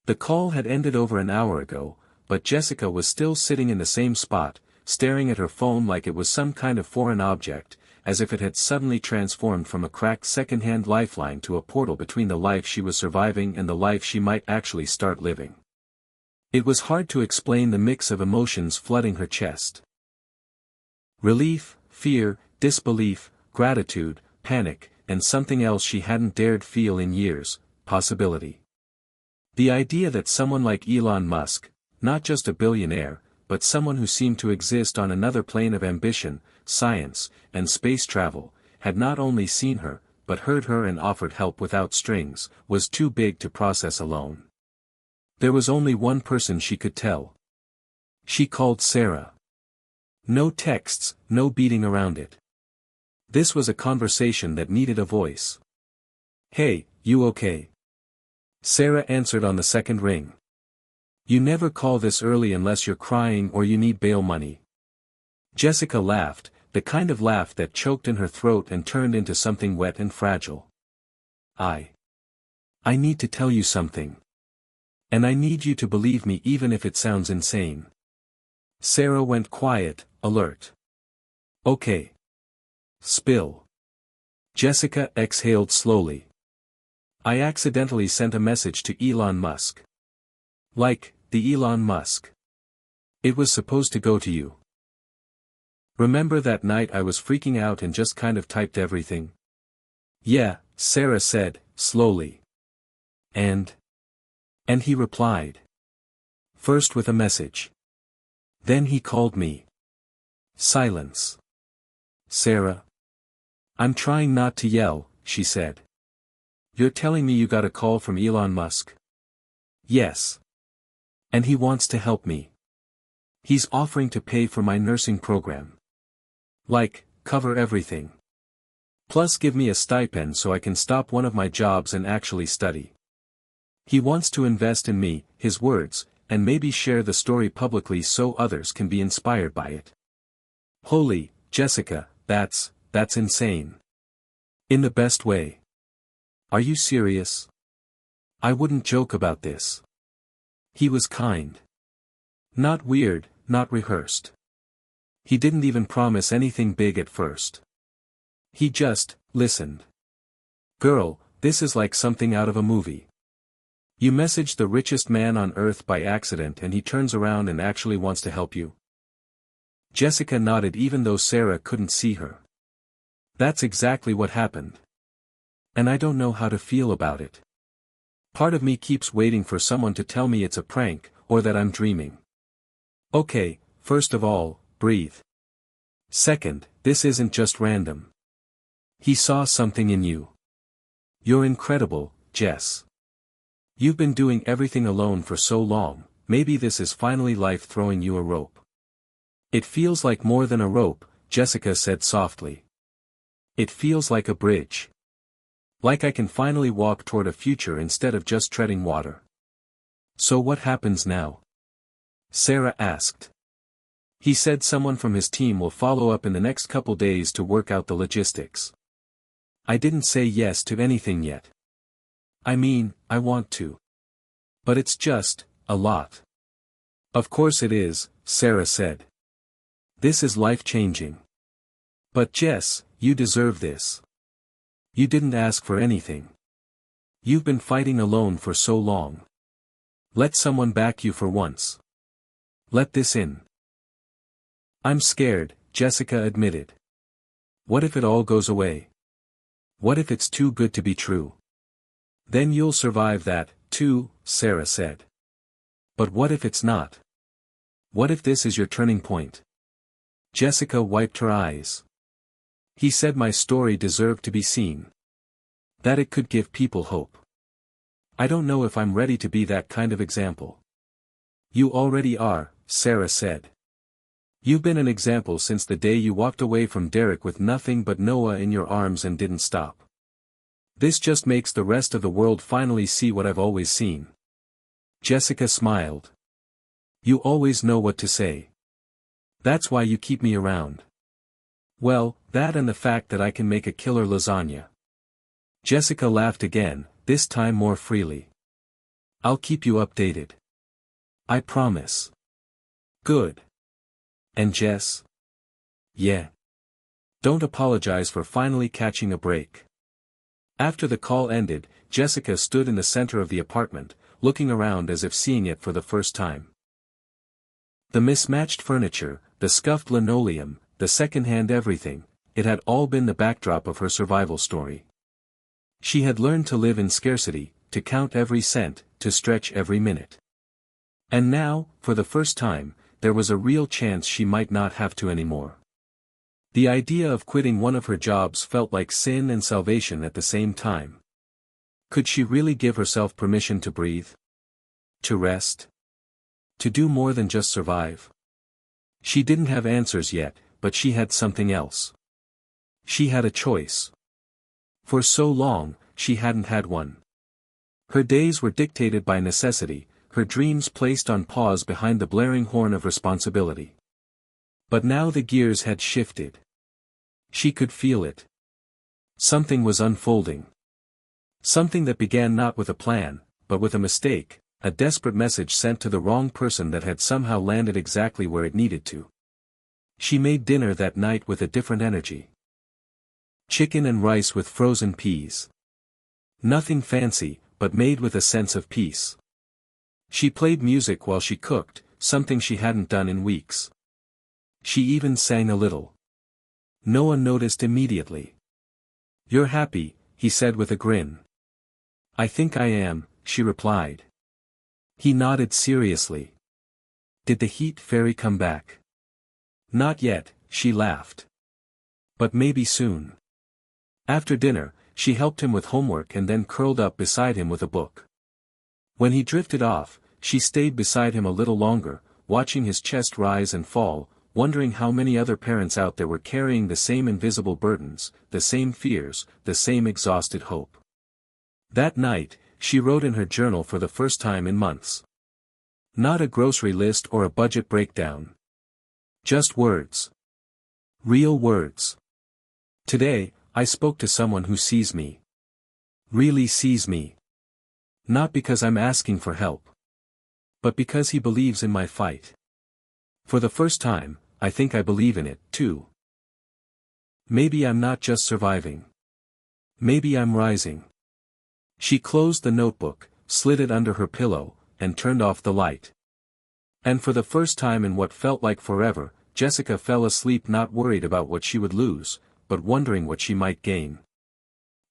The call had ended over an hour ago, but Jessica was still sitting in the same spot, staring at her phone like it was some kind of foreign object, as if it had suddenly transformed from a cracked second-hand lifeline to a portal between the life she was surviving and the life she might actually start living. It was hard to explain the mix of emotions flooding her chest. Relief, fear, disbelief, gratitude, panic, and something else she hadn't dared feel in years, possibility. The idea that someone like Elon Musk, not just a billionaire, but someone who seemed to exist on another plane of ambition, science, and space travel, had not only seen her, but heard her and offered help without strings, was too big to process alone. There was only one person she could tell. She called Sarah. No texts, no beating around it. This was a conversation that needed a voice. "Hey, you okay?" Sarah answered on the second ring. "You never call this early unless you're crying or you need bail money." Jessica laughed, the kind of laugh that choked in her throat and turned into something wet and fragile. I need to tell you something. And I need you to believe me even if it sounds insane." Sarah went quiet, alert. "Okay. Spill." Jessica exhaled slowly. "I accidentally sent a message to Elon Musk." "Like, the Elon Musk. It was supposed to go to you. Remember that night I was freaking out and just kind of typed everything?" "Yeah," Sarah said, slowly. And he replied. First with a message. Then he called me." Silence. "Sarah. I'm trying not to yell," she said. "You're telling me you got a call from Elon Musk?" "Yes. And he wants to help me. He's offering to pay for my nursing program. Like, cover everything. Plus give me a stipend so I can stop one of my jobs and actually study. He wants to invest in me," his words, "and maybe share the story publicly so others can be inspired by it." Holy, Jessica, that's insane. In the best way. Are you serious? I wouldn't joke about this. He was kind. Not weird, not rehearsed. He didn't even promise anything big at first. He just listened. "Girl, this is like something out of a movie. You messaged the richest man on earth by accident and he turns around and actually wants to help you?" Jessica nodded even though Sarah couldn't see her. "That's exactly what happened. And I don't know how to feel about it. Part of me keeps waiting for someone to tell me it's a prank, or that I'm dreaming. Okay, first of all, breathe. Second, this isn't just random. He saw something in you. You're incredible, Jess. You've been doing everything alone for so long, maybe this is finally life throwing you a rope." "It feels like more than a rope," Jessica said softly. "It feels like a bridge. Like I can finally walk toward a future instead of just treading water." "So what happens now?" Sarah asked. "He said someone from his team will follow up in the next couple days to work out the logistics. I didn't say yes to anything yet. I mean, I want to. But it's just, a lot." "Of course it is," Sarah said. "This is life-changing. But Jess, you deserve this. You didn't ask for anything. You've been fighting alone for so long. Let someone back you for once. Let this in." "I'm scared," Jessica admitted. "What if it all goes away? What if it's too good to be true?" "Then you'll survive that, too," Sarah said. "But what if it's not? What if this is your turning point?" Jessica wiped her eyes. He said my story deserved to be seen. That it could give people hope. I don't know if I'm ready to be that kind of example. You already are, Sarah said. You've been an example since the day you walked away from Derek with nothing but Noah in your arms and didn't stop. This just makes the rest of the world finally see what I've always seen. Jessica smiled. You always know what to say. That's why you keep me around. Well, that and the fact that I can make a killer lasagna. Jessica laughed again, this time more freely. I'll keep you updated. I promise. Good. And Jess? Yeah. Don't apologize for finally catching a break. After the call ended, Jessica stood in the center of the apartment, looking around as if seeing it for the first time. The mismatched furniture, the scuffed linoleum, the second-hand everything, it had all been the backdrop of her survival story. She had learned to live in scarcity, to count every cent, to stretch every minute. And now, for the first time, there was a real chance she might not have to anymore. The idea of quitting one of her jobs felt like sin and salvation at the same time. Could she really give herself permission to breathe? To rest? To do more than just survive? She didn't have answers yet, but she had something else. She had a choice. For so long, she hadn't had one. Her days were dictated by necessity, her dreams placed on pause behind the blaring horn of responsibility. But now the gears had shifted. She could feel it. Something was unfolding. Something that began not with a plan, but with a mistake, a desperate message sent to the wrong person that had somehow landed exactly where it needed to. She made dinner that night with a different energy. Chicken and rice with frozen peas. Nothing fancy, but made with a sense of peace. She played music while she cooked, something she hadn't done in weeks. She even sang a little. Noah noticed immediately. You're happy, he said with a grin. I think I am, she replied. He nodded seriously. Did the heat fairy come back? Not yet, she laughed. But maybe soon. After dinner, she helped him with homework and then curled up beside him with a book. When he drifted off, she stayed beside him a little longer, watching his chest rise and fall, wondering how many other parents out there were carrying the same invisible burdens, the same fears, the same exhausted hope. That night, she wrote in her journal for the first time in months. Not a grocery list or a budget breakdown. Just words. Real words. Today, I spoke to someone who sees me. Really sees me. Not because I'm asking for help. But because he believes in my fight. For the first time, I think I believe in it, too. Maybe I'm not just surviving. Maybe I'm rising. She closed the notebook, slid it under her pillow, and turned off the light. And for the first time in what felt like forever, Jessica fell asleep not worried about what she would lose, but wondering what she might gain.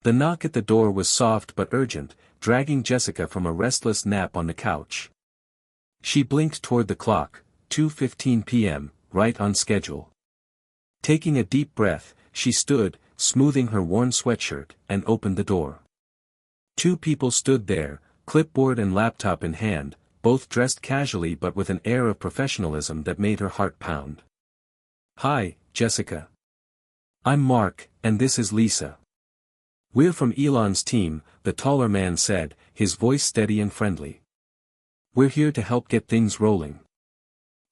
The knock at the door was soft but urgent, dragging Jessica from a restless nap on the couch. She blinked toward the clock, 2:15 p.m., right on schedule. Taking a deep breath, she stood, smoothing her worn sweatshirt, and opened the door. Two people stood there, clipboard and laptop in hand, both dressed casually but with an air of professionalism that made her heart pound. Hi, Jessica. I'm Mark, and this is Lisa. We're from Elon's team, the taller man said, his voice steady and friendly. We're here to help get things rolling.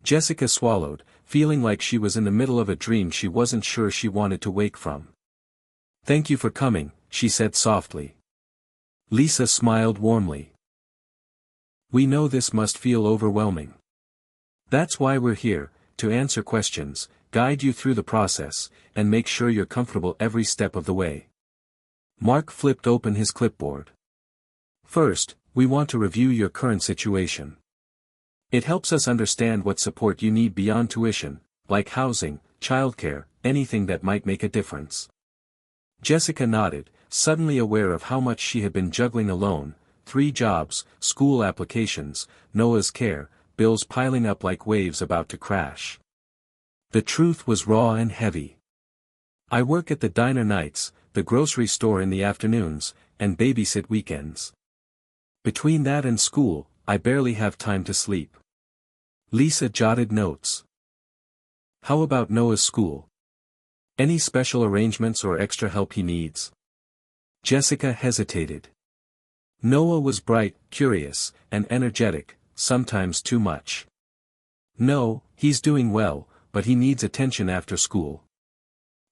Jessica swallowed, feeling like she was in the middle of a dream she wasn't sure she wanted to wake from. Thank you for coming, she said softly. Lisa smiled warmly. We know this must feel overwhelming. That's why we're here, to answer questions, guide you through the process, and make sure you're comfortable every step of the way. Mark flipped open his clipboard. First, we want to review your current situation. It helps us understand what support you need beyond tuition, like housing, childcare, anything that might make a difference. Jessica nodded, suddenly aware of how much she had been juggling alone, 3 jobs, school applications, Noah's care, bills piling up like waves about to crash. The truth was raw and heavy. I work at the diner nights, the grocery store in the afternoons, and babysit weekends. Between that and school, I barely have time to sleep. Lisa jotted notes. How about Noah's school? Any special arrangements or extra help he needs? Jessica hesitated. Noah was bright, curious, and energetic, sometimes too much. No, he's doing well, but he needs attention after school.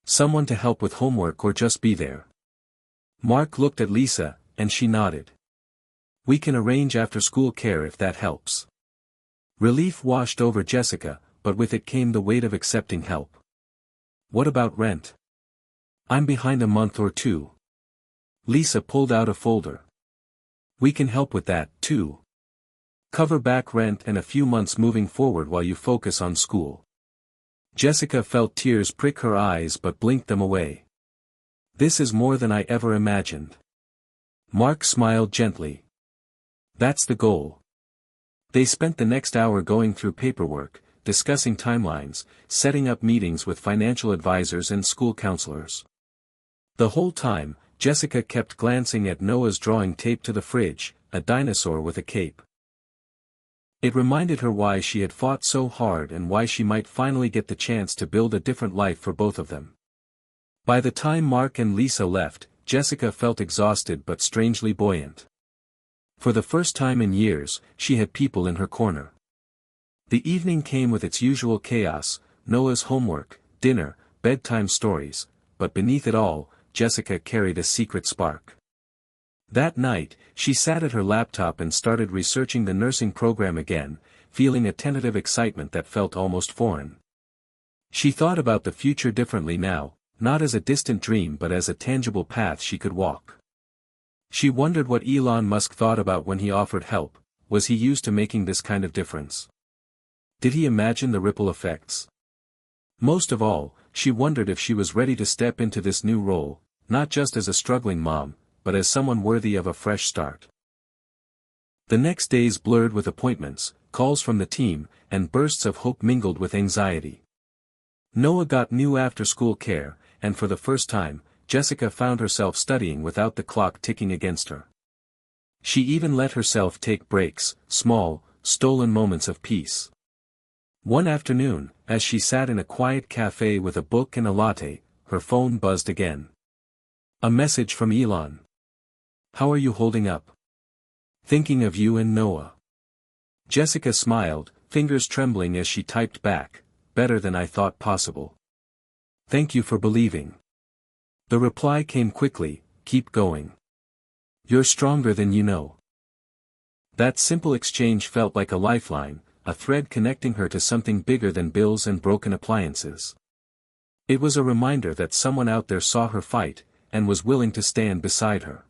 Someone to help with homework or just be there. Mark looked at Lisa, and she nodded. We can arrange after-school care if that helps. Relief washed over Jessica, but with it came the weight of accepting help. What about rent? I'm behind a month or two. Lisa pulled out a folder. We can help with that, too. Cover back rent and a few months moving forward while you focus on school. Jessica felt tears prick her eyes but blinked them away. This is more than I ever imagined. Mark smiled gently. That's the goal. They spent the next hour going through paperwork, discussing timelines, setting up meetings with financial advisors and school counselors. The whole time, Jessica kept glancing at Noah's drawing taped to the fridge, a dinosaur with a cape. It reminded her why she had fought so hard and why she might finally get the chance to build a different life for both of them. By the time Mark and Lisa left, Jessica felt exhausted but strangely buoyant. For the first time in years, she had people in her corner. The evening came with its usual chaos, Noah's homework, dinner, bedtime stories, but beneath it all, Jessica carried a secret spark. That night, she sat at her laptop and started researching the nursing program again, feeling a tentative excitement that felt almost foreign. She thought about the future differently now, not as a distant dream but as a tangible path she could walk. She wondered what Elon Musk thought about when he offered help. Was he used to making this kind of difference? Did he imagine the ripple effects? Most of all, she wondered if she was ready to step into this new role, not just as a struggling mom, but as someone worthy of a fresh start. The next days blurred with appointments, calls from the team, and bursts of hope mingled with anxiety. Noah got new after-school care, and for the first time, Jessica found herself studying without the clock ticking against her. She even let herself take breaks, small, stolen moments of peace. One afternoon, as she sat in a quiet cafe with a book and a latte, her phone buzzed again. A message from Elon. How are you holding up? Thinking of you and Noah. Jessica smiled, fingers trembling as she typed back, better than I thought possible. Thank you for believing. The reply came quickly, keep going. You're stronger than you know. That simple exchange felt like a lifeline, a thread connecting her to something bigger than bills and broken appliances. It was a reminder that someone out there saw her fight, and was willing to stand beside her.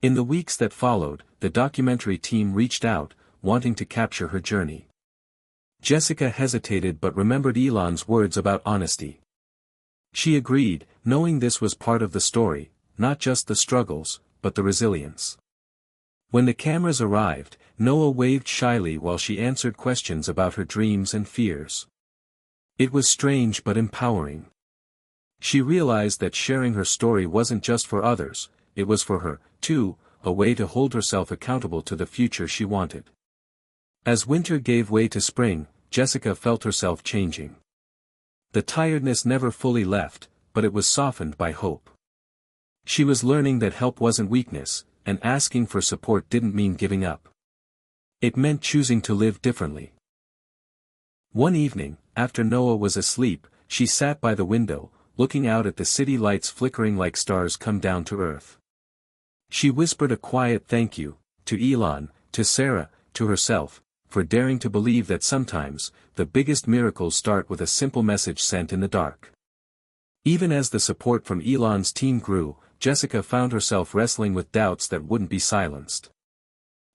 In the weeks that followed, the documentary team reached out, wanting to capture her journey. Jessica hesitated but remembered Elon's words about honesty. She agreed, knowing this was part of the story, not just the struggles, but the resilience. When the cameras arrived, Noah waved shyly while she answered questions about her dreams and fears. It was strange but empowering. She realized that sharing her story wasn't just for others, it was for her, too, a way to hold herself accountable to the future she wanted. As winter gave way to spring, Jessica felt herself changing. The tiredness never fully left, but it was softened by hope. She was learning that help wasn't weakness, and asking for support didn't mean giving up. It meant choosing to live differently. One evening, after Noah was asleep, she sat by the window, looking out at the city lights flickering like stars come down to earth. She whispered a quiet thank you, to Elon, to Sarah, to herself, for daring to believe that sometimes, the biggest miracles start with a simple message sent in the dark. Even as the support from Elon's team grew, Jessica found herself wrestling with doubts that wouldn't be silenced.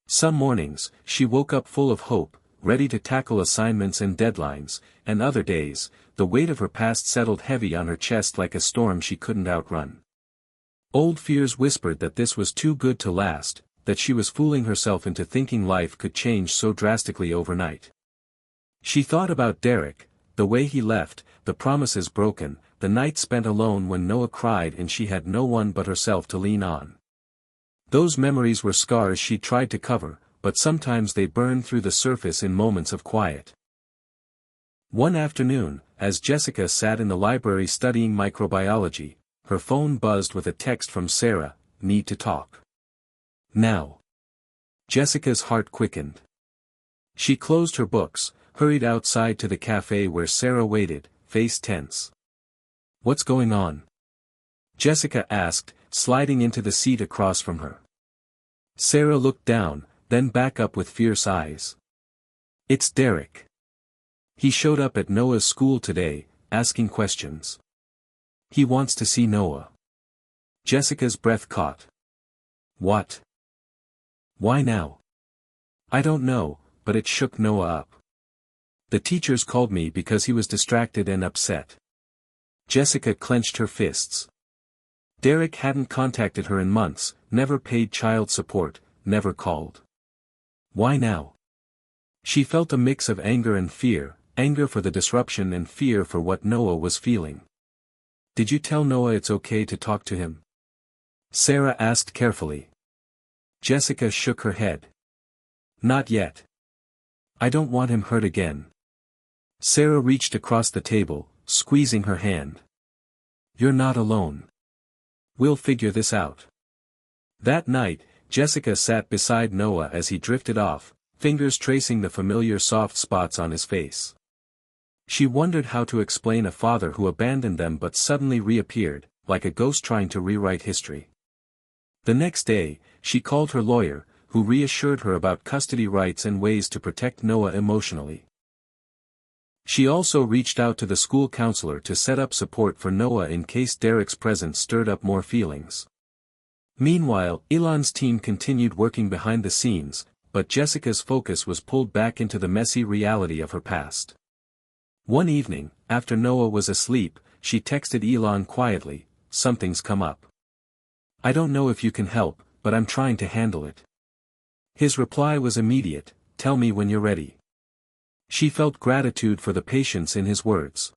Some mornings, she woke up full of hope, ready to tackle assignments and deadlines, and other days, the weight of her past settled heavy on her chest like a storm she couldn't outrun. Old fears whispered that this was too good to last, that she was fooling herself into thinking life could change so drastically overnight. She thought about Derek, the way he left, the promises broken, the night spent alone when Noah cried and she had no one but herself to lean on. Those memories were scars she tried to cover, but sometimes they burned through the surface in moments of quiet. One afternoon, as Jessica sat in the library studying microbiology, her phone buzzed with a text from Sarah, "Need to talk now." Jessica's heart quickened. She closed her books, hurried outside to the cafe where Sarah waited, face tense. "What's going on?" Jessica asked, sliding into the seat across from her. Sarah looked down, then back up with fierce eyes. "It's Derek. He showed up at Noah's school today, asking questions. He wants to see Noah." Jessica's breath caught. "What? Why now?" "I don't know, but it shook Noah up. The teachers called me because he was distracted and upset." Jessica clenched her fists. Derek hadn't contacted her in months, never paid child support, never called. Why now? She felt a mix of anger and fear, anger for the disruption and fear for what Noah was feeling. "Did you tell Noah it's okay to talk to him?" Sarah asked carefully. Jessica shook her head. "Not yet. I don't want him hurt again." Sarah reached across the table, squeezing her hand. "You're not alone. We'll figure this out." That night, Jessica sat beside Noah as he drifted off, fingers tracing the familiar soft spots on his face. She wondered how to explain a father who abandoned them but suddenly reappeared, like a ghost trying to rewrite history. The next day, she called her lawyer, who reassured her about custody rights and ways to protect Noah emotionally. She also reached out to the school counselor to set up support for Noah in case Derek's presence stirred up more feelings. Meanwhile, Elon's team continued working behind the scenes, but Jessica's focus was pulled back into the messy reality of her past. One evening, after Noah was asleep, she texted Elon quietly, "Something's come up. I don't know if you can help, but I'm trying to handle it." His reply was immediate, "Tell me when you're ready." She felt gratitude for the patience in his words.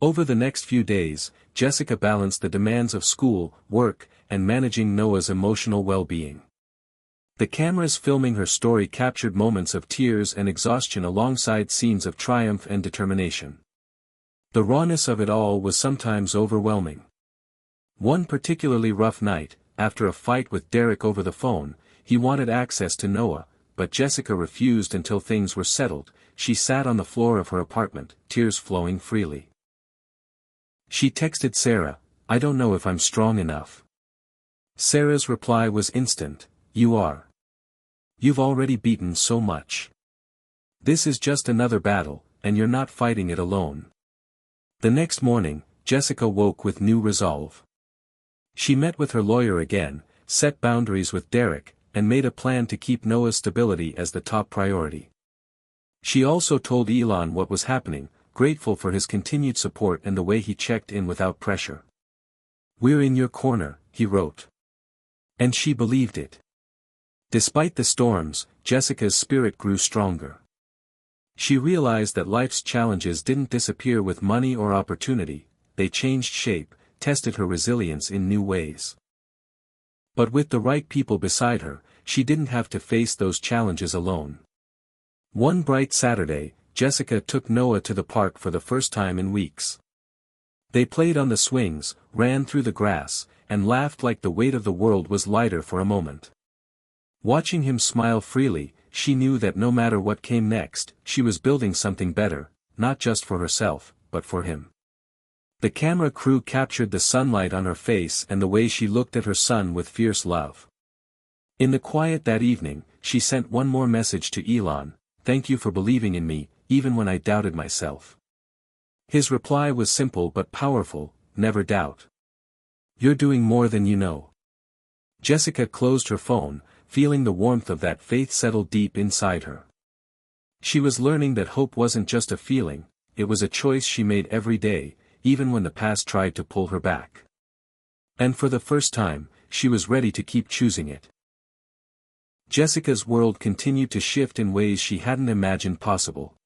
Over the next few days, Jessica balanced the demands of school, work, and managing Noah's emotional well-being. The cameras filming her story captured moments of tears and exhaustion alongside scenes of triumph and determination. The rawness of it all was sometimes overwhelming. One particularly rough night, after a fight with Derek over the phone, he wanted access to Noah, but Jessica refused until things were settled. She sat on the floor of her apartment, tears flowing freely. She texted Sarah, "I don't know if I'm strong enough." Sarah's reply was instant, "You are. You've already beaten so much. This is just another battle, and you're not fighting it alone." The next morning, Jessica woke with new resolve. She met with her lawyer again, set boundaries with Derek, and made a plan to keep Noah's stability as the top priority. She also told Elon what was happening, grateful for his continued support and the way he checked in without pressure. "We're in your corner," he wrote. And she believed it. Despite the storms, Jessica's spirit grew stronger. She realized that life's challenges didn't disappear with money or opportunity, they changed shape, tested her resilience in new ways. But with the right people beside her, she didn't have to face those challenges alone. One bright Saturday, Jessica took Noah to the park for the first time in weeks. They played on the swings, ran through the grass, and laughed like the weight of the world was lighter for a moment. Watching him smile freely, she knew that no matter what came next, she was building something better, not just for herself, but for him. The camera crew captured the sunlight on her face and the way she looked at her son with fierce love. In the quiet that evening, she sent one more message to Elon, "Thank you for believing in me, even when I doubted myself." His reply was simple but powerful, "Never doubt. You're doing more than you know." Jessica closed her phone, feeling the warmth of that faith settle deep inside her. She was learning that hope wasn't just a feeling, it was a choice she made every day, even when the past tried to pull her back. And for the first time, she was ready to keep choosing it. Jessica's world continued to shift in ways she hadn't imagined possible.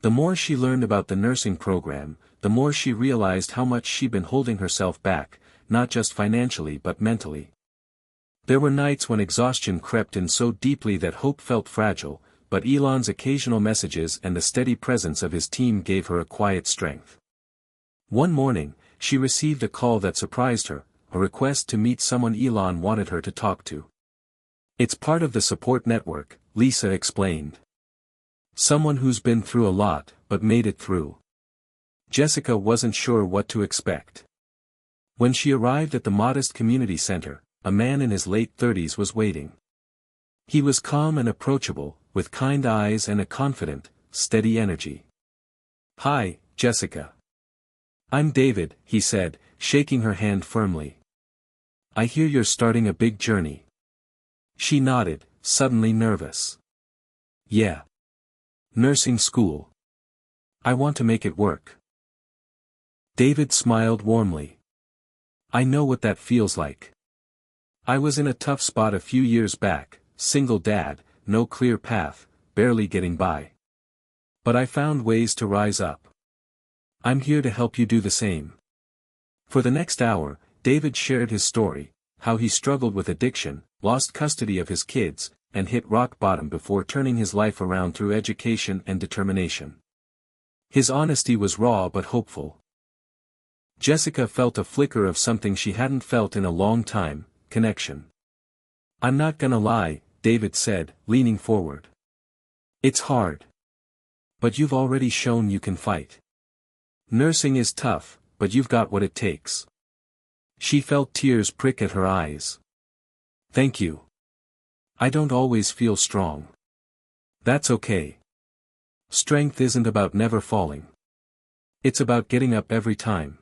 The more she learned about the nursing program, the more she realized how much she'd been holding herself back, not just financially but mentally. There were nights when exhaustion crept in so deeply that hope felt fragile, but Elon's occasional messages and the steady presence of his team gave her a quiet strength. One morning, she received a call that surprised her, a request to meet someone Elon wanted her to talk to. "It's part of the support network," Lisa explained. "Someone who's been through a lot, but made it through." Jessica wasn't sure what to expect. When she arrived at the modest community center, a man in his late 30s was waiting. He was calm and approachable, with kind eyes and a confident, steady energy. "Hi, Jessica. I'm David," he said, shaking her hand firmly. "I hear you're starting a big journey." She nodded, suddenly nervous. "Yeah. Nursing school. I want to make it work." David smiled warmly. "I know what that feels like. I was in a tough spot a few years back, single dad, no clear path, barely getting by. But I found ways to rise up. I'm here to help you do the same." For the next hour, David shared his story, how he struggled with addiction, lost custody of his kids, and hit rock bottom before turning his life around through education and determination. His honesty was raw but hopeful. Jessica felt a flicker of something she hadn't felt in a long time: connection. "I'm not gonna lie," David said, leaning forward. "It's hard. But you've already shown you can fight. Nursing is tough, but you've got what it takes." She felt tears prick at her eyes. "Thank you. I don't always feel strong. That's okay. Strength isn't about never falling. It's about getting up every time."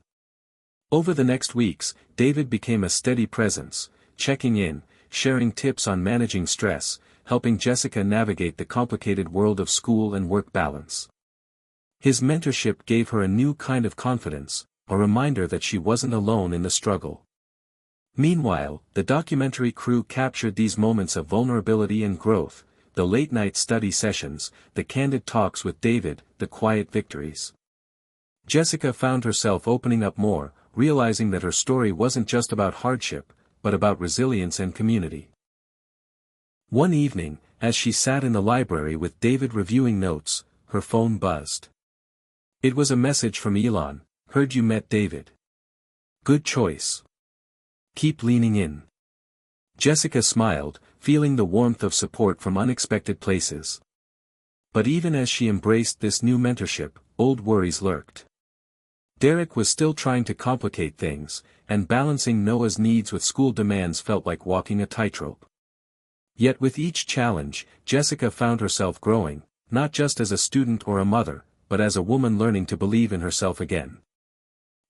Over the next weeks, David became a steady presence, checking in, sharing tips on managing stress, helping Jessica navigate the complicated world of school and work balance. His mentorship gave her a new kind of confidence, a reminder that she wasn't alone in the struggle. Meanwhile, the documentary crew captured these moments of vulnerability and growth: the late-night study sessions, the candid talks with David, the quiet victories. Jessica found herself opening up more, realizing that her story wasn't just about hardship, but about resilience and community. One evening, as she sat in the library with David reviewing notes, her phone buzzed. It was a message from Elon: "Heard you met David. Good choice. Keep leaning in." Jessica smiled, feeling the warmth of support from unexpected places. But even as she embraced this new mentorship, old worries lurked. Derek was still trying to complicate things, and balancing Noah's needs with school demands felt like walking a tightrope. Yet with each challenge, Jessica found herself growing, not just as a student or a mother, but as a woman learning to believe in herself again.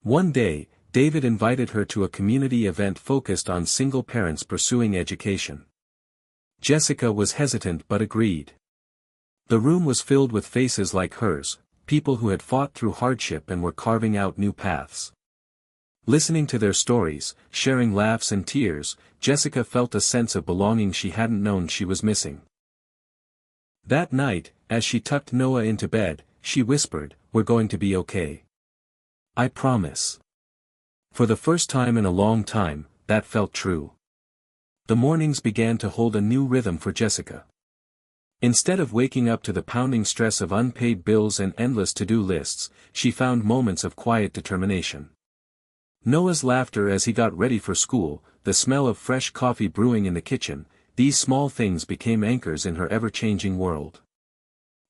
One day, David invited her to a community event focused on single parents pursuing education. Jessica was hesitant but agreed. The room was filled with faces like hers, people who had fought through hardship and were carving out new paths. Listening to their stories, sharing laughs and tears, Jessica felt a sense of belonging she hadn't known she was missing. That night, as she tucked Noah into bed, she whispered, "We're going to be okay. I promise." For the first time in a long time, that felt true. The mornings began to hold a new rhythm for Jessica. Instead of waking up to the pounding stress of unpaid bills and endless to-do lists, she found moments of quiet determination. Noah's laughter as he got ready for school, the smell of fresh coffee brewing in the kitchen, these small things became anchors in her ever-changing world.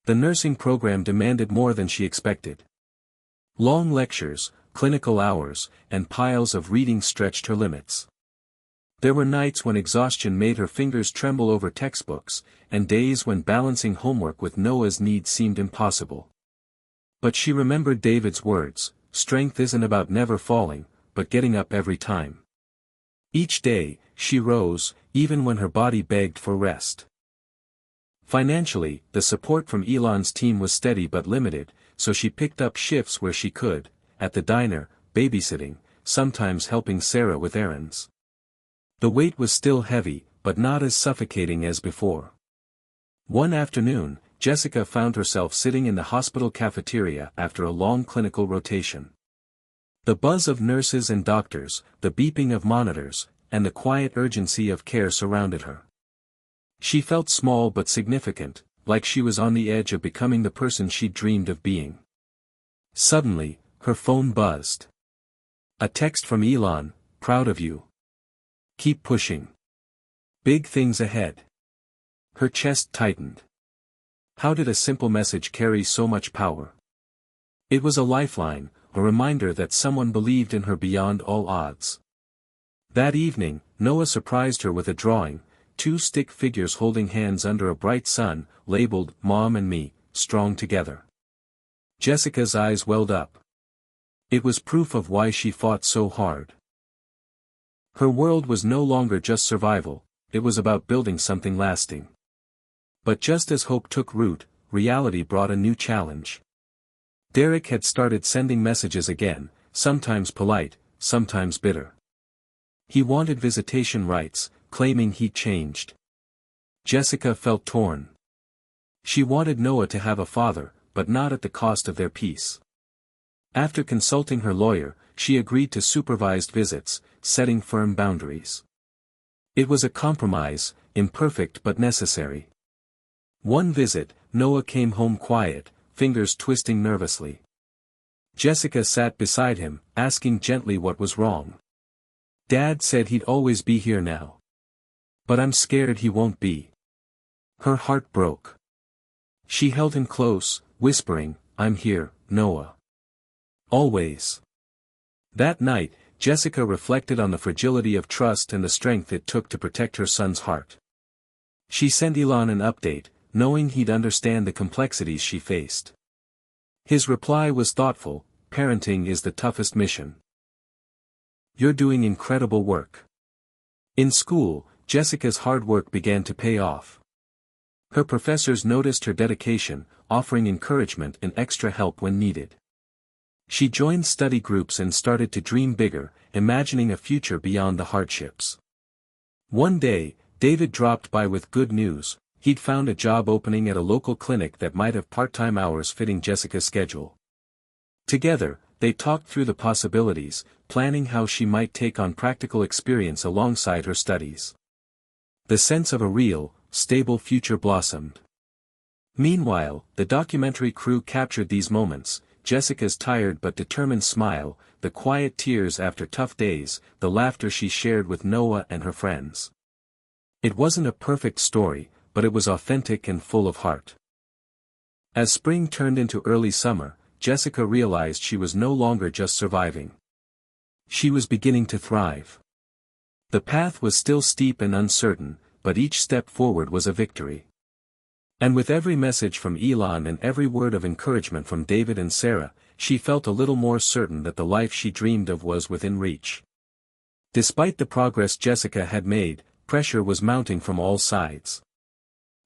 The nursing program demanded more than she expected. Long lectures, clinical hours, and piles of reading stretched her limits. There were nights when exhaustion made her fingers tremble over textbooks, and days when balancing homework with Noah's needs seemed impossible. But she remembered David's words: "Strength isn't about never falling, but getting up every time." Each day, she rose, even when her body begged for rest. Financially, the support from Elon's team was steady but limited, so she picked up shifts where she could, at the diner, babysitting, sometimes helping Sarah with errands. The weight was still heavy, but not as suffocating as before. One afternoon, Jessica found herself sitting in the hospital cafeteria after a long clinical rotation. The buzz of nurses and doctors, the beeping of monitors, and the quiet urgency of care surrounded her. She felt small but significant, like she was on the edge of becoming the person she'd dreamed of being. Suddenly, her phone buzzed. A text from Elon: "Proud of you. Keep pushing. Big things ahead." Her chest tightened. How did a simple message carry so much power? It was a lifeline, a reminder that someone believed in her beyond all odds. That evening, Noah surprised her with a drawing, two stick figures holding hands under a bright sun, labeled "Mom and Me, Strong Together." Jessica's eyes welled up. It was proof of why she fought so hard. Her world was no longer just survival, it was about building something lasting. But just as hope took root, reality brought a new challenge. Derek had started sending messages again, sometimes polite, sometimes bitter. He wanted visitation rights, claiming he'd changed. Jessica felt torn. She wanted Noah to have a father, but not at the cost of their peace. After consulting her lawyer, she agreed to supervised visits, setting firm boundaries. It was a compromise, imperfect but necessary. One visit, Noah came home quiet, fingers twisting nervously. Jessica sat beside him, asking gently what was wrong. "Dad said he'd always be here now. But I'm scared he won't be." Her heart broke. She held him close, whispering, "I'm here, Noah. Always." That night, Jessica reflected on the fragility of trust and the strength it took to protect her son's heart. She sent Elon an update, knowing he'd understand the complexities she faced. His reply was thoughtful: "Parenting is the toughest mission. You're doing incredible work." In school, Jessica's hard work began to pay off. Her professors noticed her dedication, offering encouragement and extra help when needed. She joined study groups and started to dream bigger, imagining a future beyond the hardships. One day, David dropped by with good news: he'd found a job opening at a local clinic that might have part-time hours fitting Jessica's schedule. Together, they talked through the possibilities, planning how she might take on practical experience alongside her studies. The sense of a real, stable future blossomed. Meanwhile, the documentary crew captured these moments: Jessica's tired but determined smile, the quiet tears after tough days, the laughter she shared with Noah and her friends. It wasn't a perfect story, but it was authentic and full of heart. As spring turned into early summer, Jessica realized she was no longer just surviving. She was beginning to thrive. The path was still steep and uncertain, but each step forward was a victory. And with every message from Elon and every word of encouragement from David and Sarah, she felt a little more certain that the life she dreamed of was within reach. Despite the progress Jessica had made, pressure was mounting from all sides.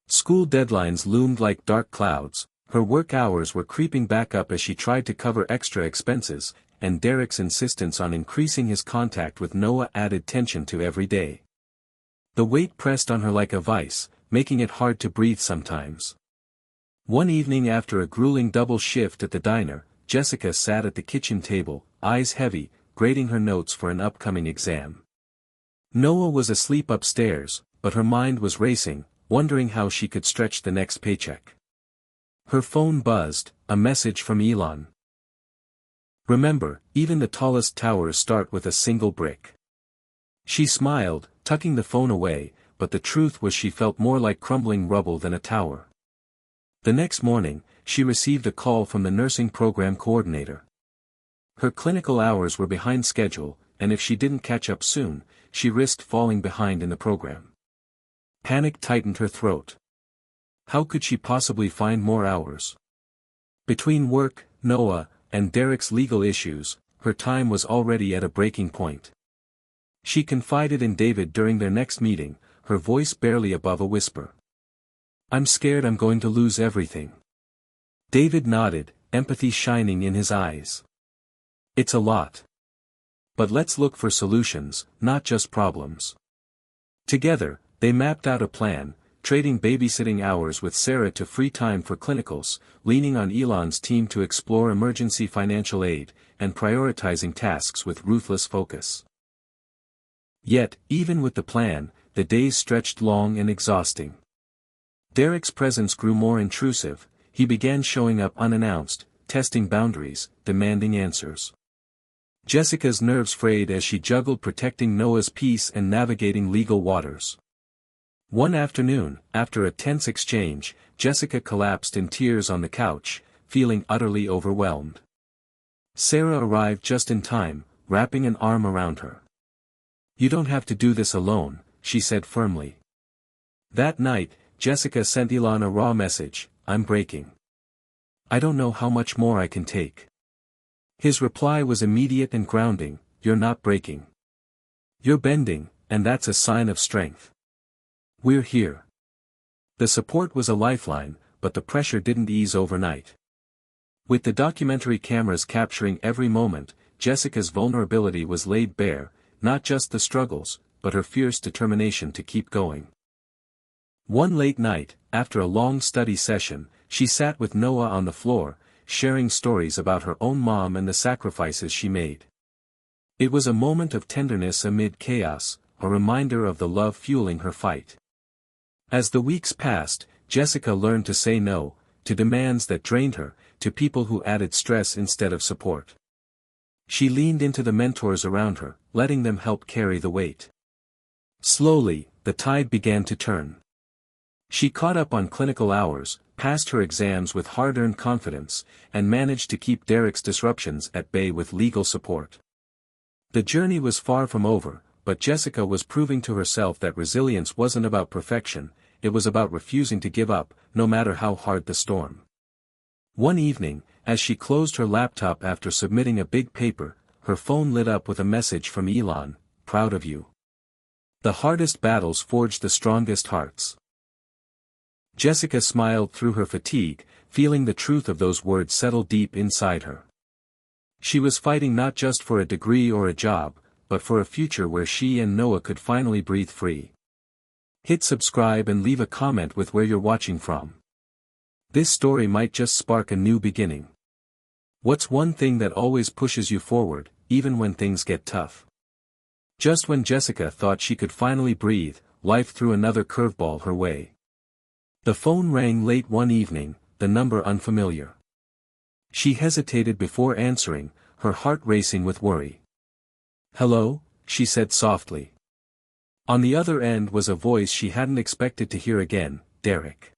School deadlines loomed like dark clouds, her work hours were creeping back up as she tried to cover extra expenses, and Derek's insistence on increasing his contact with Noah added tension to every day. The weight pressed on her like a vice, making it hard to breathe sometimes. One evening after a grueling double shift at the diner, Jessica sat at the kitchen table, eyes heavy, grading her notes for an upcoming exam. Noah was asleep upstairs, but her mind was racing, wondering how she could stretch the next paycheck. Her phone buzzed, a message from Elon. "Remember, even the tallest towers start with a single brick." She smiled, tucking the phone away, but the truth was she felt more like crumbling rubble than a tower. The next morning, she received a call from the nursing program coordinator. Her clinical hours were behind schedule, and if she didn't catch up soon, she risked falling behind in the program. Panic tightened her throat. How could she possibly find more hours? Between work, Noah, and Derek's legal issues, her time was already at a breaking point. She confided in David during their next meeting, her voice barely above a whisper. "I'm scared I'm going to lose everything." David nodded, empathy shining in his eyes. "It's a lot. But let's look for solutions, not just problems." Together, they mapped out a plan, trading babysitting hours with Sarah to free time for clinicals, leaning on Elon's team to explore emergency financial aid, and prioritizing tasks with ruthless focus. Yet, even with the plan, the days stretched long and exhausting. Derek's presence grew more intrusive. He began showing up unannounced, testing boundaries, demanding answers. Jessica's nerves frayed as she juggled protecting Noah's peace and navigating legal waters. One afternoon, after a tense exchange, Jessica collapsed in tears on the couch, feeling utterly overwhelmed. Sarah arrived just in time, wrapping an arm around her. "You don't have to do this alone," she said firmly. That night, Jessica sent Elon a raw message: "I'm breaking. I don't know how much more I can take." His reply was immediate and grounding: "You're not breaking. You're bending, and that's a sign of strength. We're here." The support was a lifeline, but the pressure didn't ease overnight. With the documentary cameras capturing every moment, Jessica's vulnerability was laid bare, not just the struggles, but her fierce determination to keep going. One late night, after a long study session, she sat with Noah on the floor, sharing stories about her own mom and the sacrifices she made. It was a moment of tenderness amid chaos, a reminder of the love fueling her fight. As the weeks passed, Jessica learned to say no, to demands that drained her, to people who added stress instead of support. She leaned into the mentors around her, letting them help carry the weight. Slowly, the tide began to turn. She caught up on clinical hours, passed her exams with hard-earned confidence, and managed to keep Derek's disruptions at bay with legal support. The journey was far from over, but Jessica was proving to herself that resilience wasn't about perfection, it was about refusing to give up, no matter how hard the storm. One evening, as she closed her laptop after submitting a big paper, her phone lit up with a message from Elon: "Proud of you. The hardest battles forge the strongest hearts." Jessica smiled through her fatigue, feeling the truth of those words settle deep inside her. She was fighting not just for a degree or a job, but for a future where she and Noah could finally breathe free. Hit subscribe and leave a comment with where you're watching from. This story might just spark a new beginning. What's one thing that always pushes you forward, even when things get tough? Just when Jessica thought she could finally breathe, life threw another curveball her way. The phone rang late one evening, the number unfamiliar. She hesitated before answering, her heart racing with worry. "Hello," she said softly. On the other end was a voice she hadn't expected to hear again: Derek.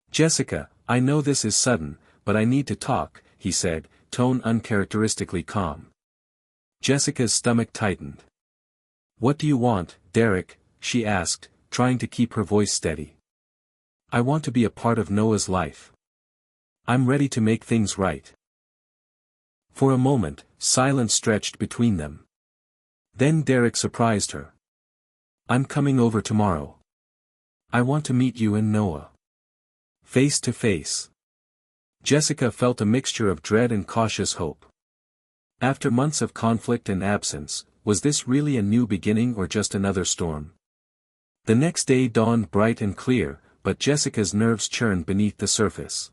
"Jessica, I know this is sudden, but I need to talk," he said, tone uncharacteristically calm. Jessica's stomach tightened. "What do you want, Derek?" she asked, trying to keep her voice steady. "I want to be a part of Noah's life. I'm ready to make things right." For a moment, silence stretched between them. Then Derek surprised her. "I'm coming over tomorrow. I want to meet you and Noah. Face to face." Jessica felt a mixture of dread and cautious hope. After months of conflict and absence, was this really a new beginning or just another storm? The next day dawned bright and clear, but Jessica's nerves churned beneath the surface.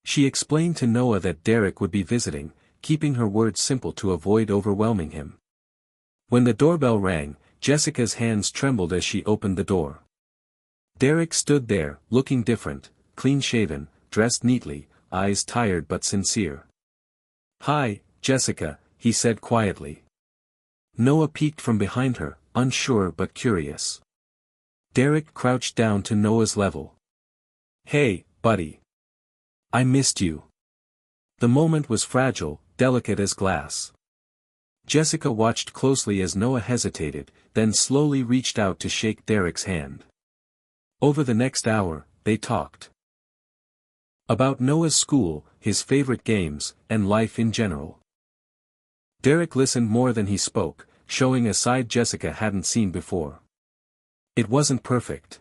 She explained to Noah that Derek would be visiting, keeping her words simple to avoid overwhelming him. When the doorbell rang, Jessica's hands trembled as she opened the door. Derek stood there, looking different, clean-shaven, dressed neatly, eyes tired but sincere. "Hi, Jessica," he said quietly. Noah peeked from behind her, unsure but curious. Derek crouched down to Noah's level. "Hey, buddy. I missed you." The moment was fragile, delicate as glass. Jessica watched closely as Noah hesitated, then slowly reached out to shake Derek's hand. Over the next hour, they talked. About Noah's school, his favorite games, and life in general. Derek listened more than he spoke, showing a side Jessica hadn't seen before. It wasn't perfect.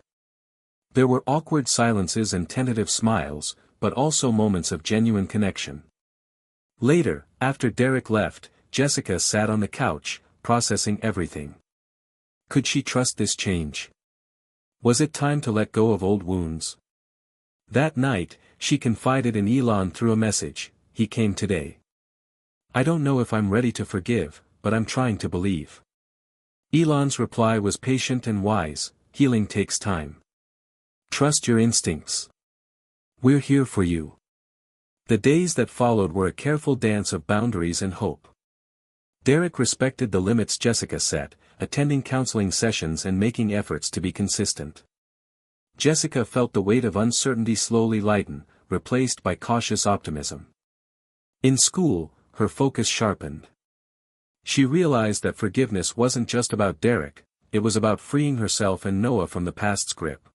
There were awkward silences and tentative smiles, but also moments of genuine connection. Later, after Derek left, Jessica sat on the couch, processing everything. Could she trust this change? Was it time to let go of old wounds? That night, she confided in Elon through a message, "He came today. I don't know if I'm ready to forgive, but I'm trying to believe." Elon's reply was patient and wise, "Healing takes time. Trust your instincts. We're here for you." The days that followed were a careful dance of boundaries and hope. Derek respected the limits Jessica set, attending counseling sessions and making efforts to be consistent. Jessica felt the weight of uncertainty slowly lighten, replaced by cautious optimism. In school, her focus sharpened. She realized that forgiveness wasn't just about Derek, it was about freeing herself and Noah from the past's grip.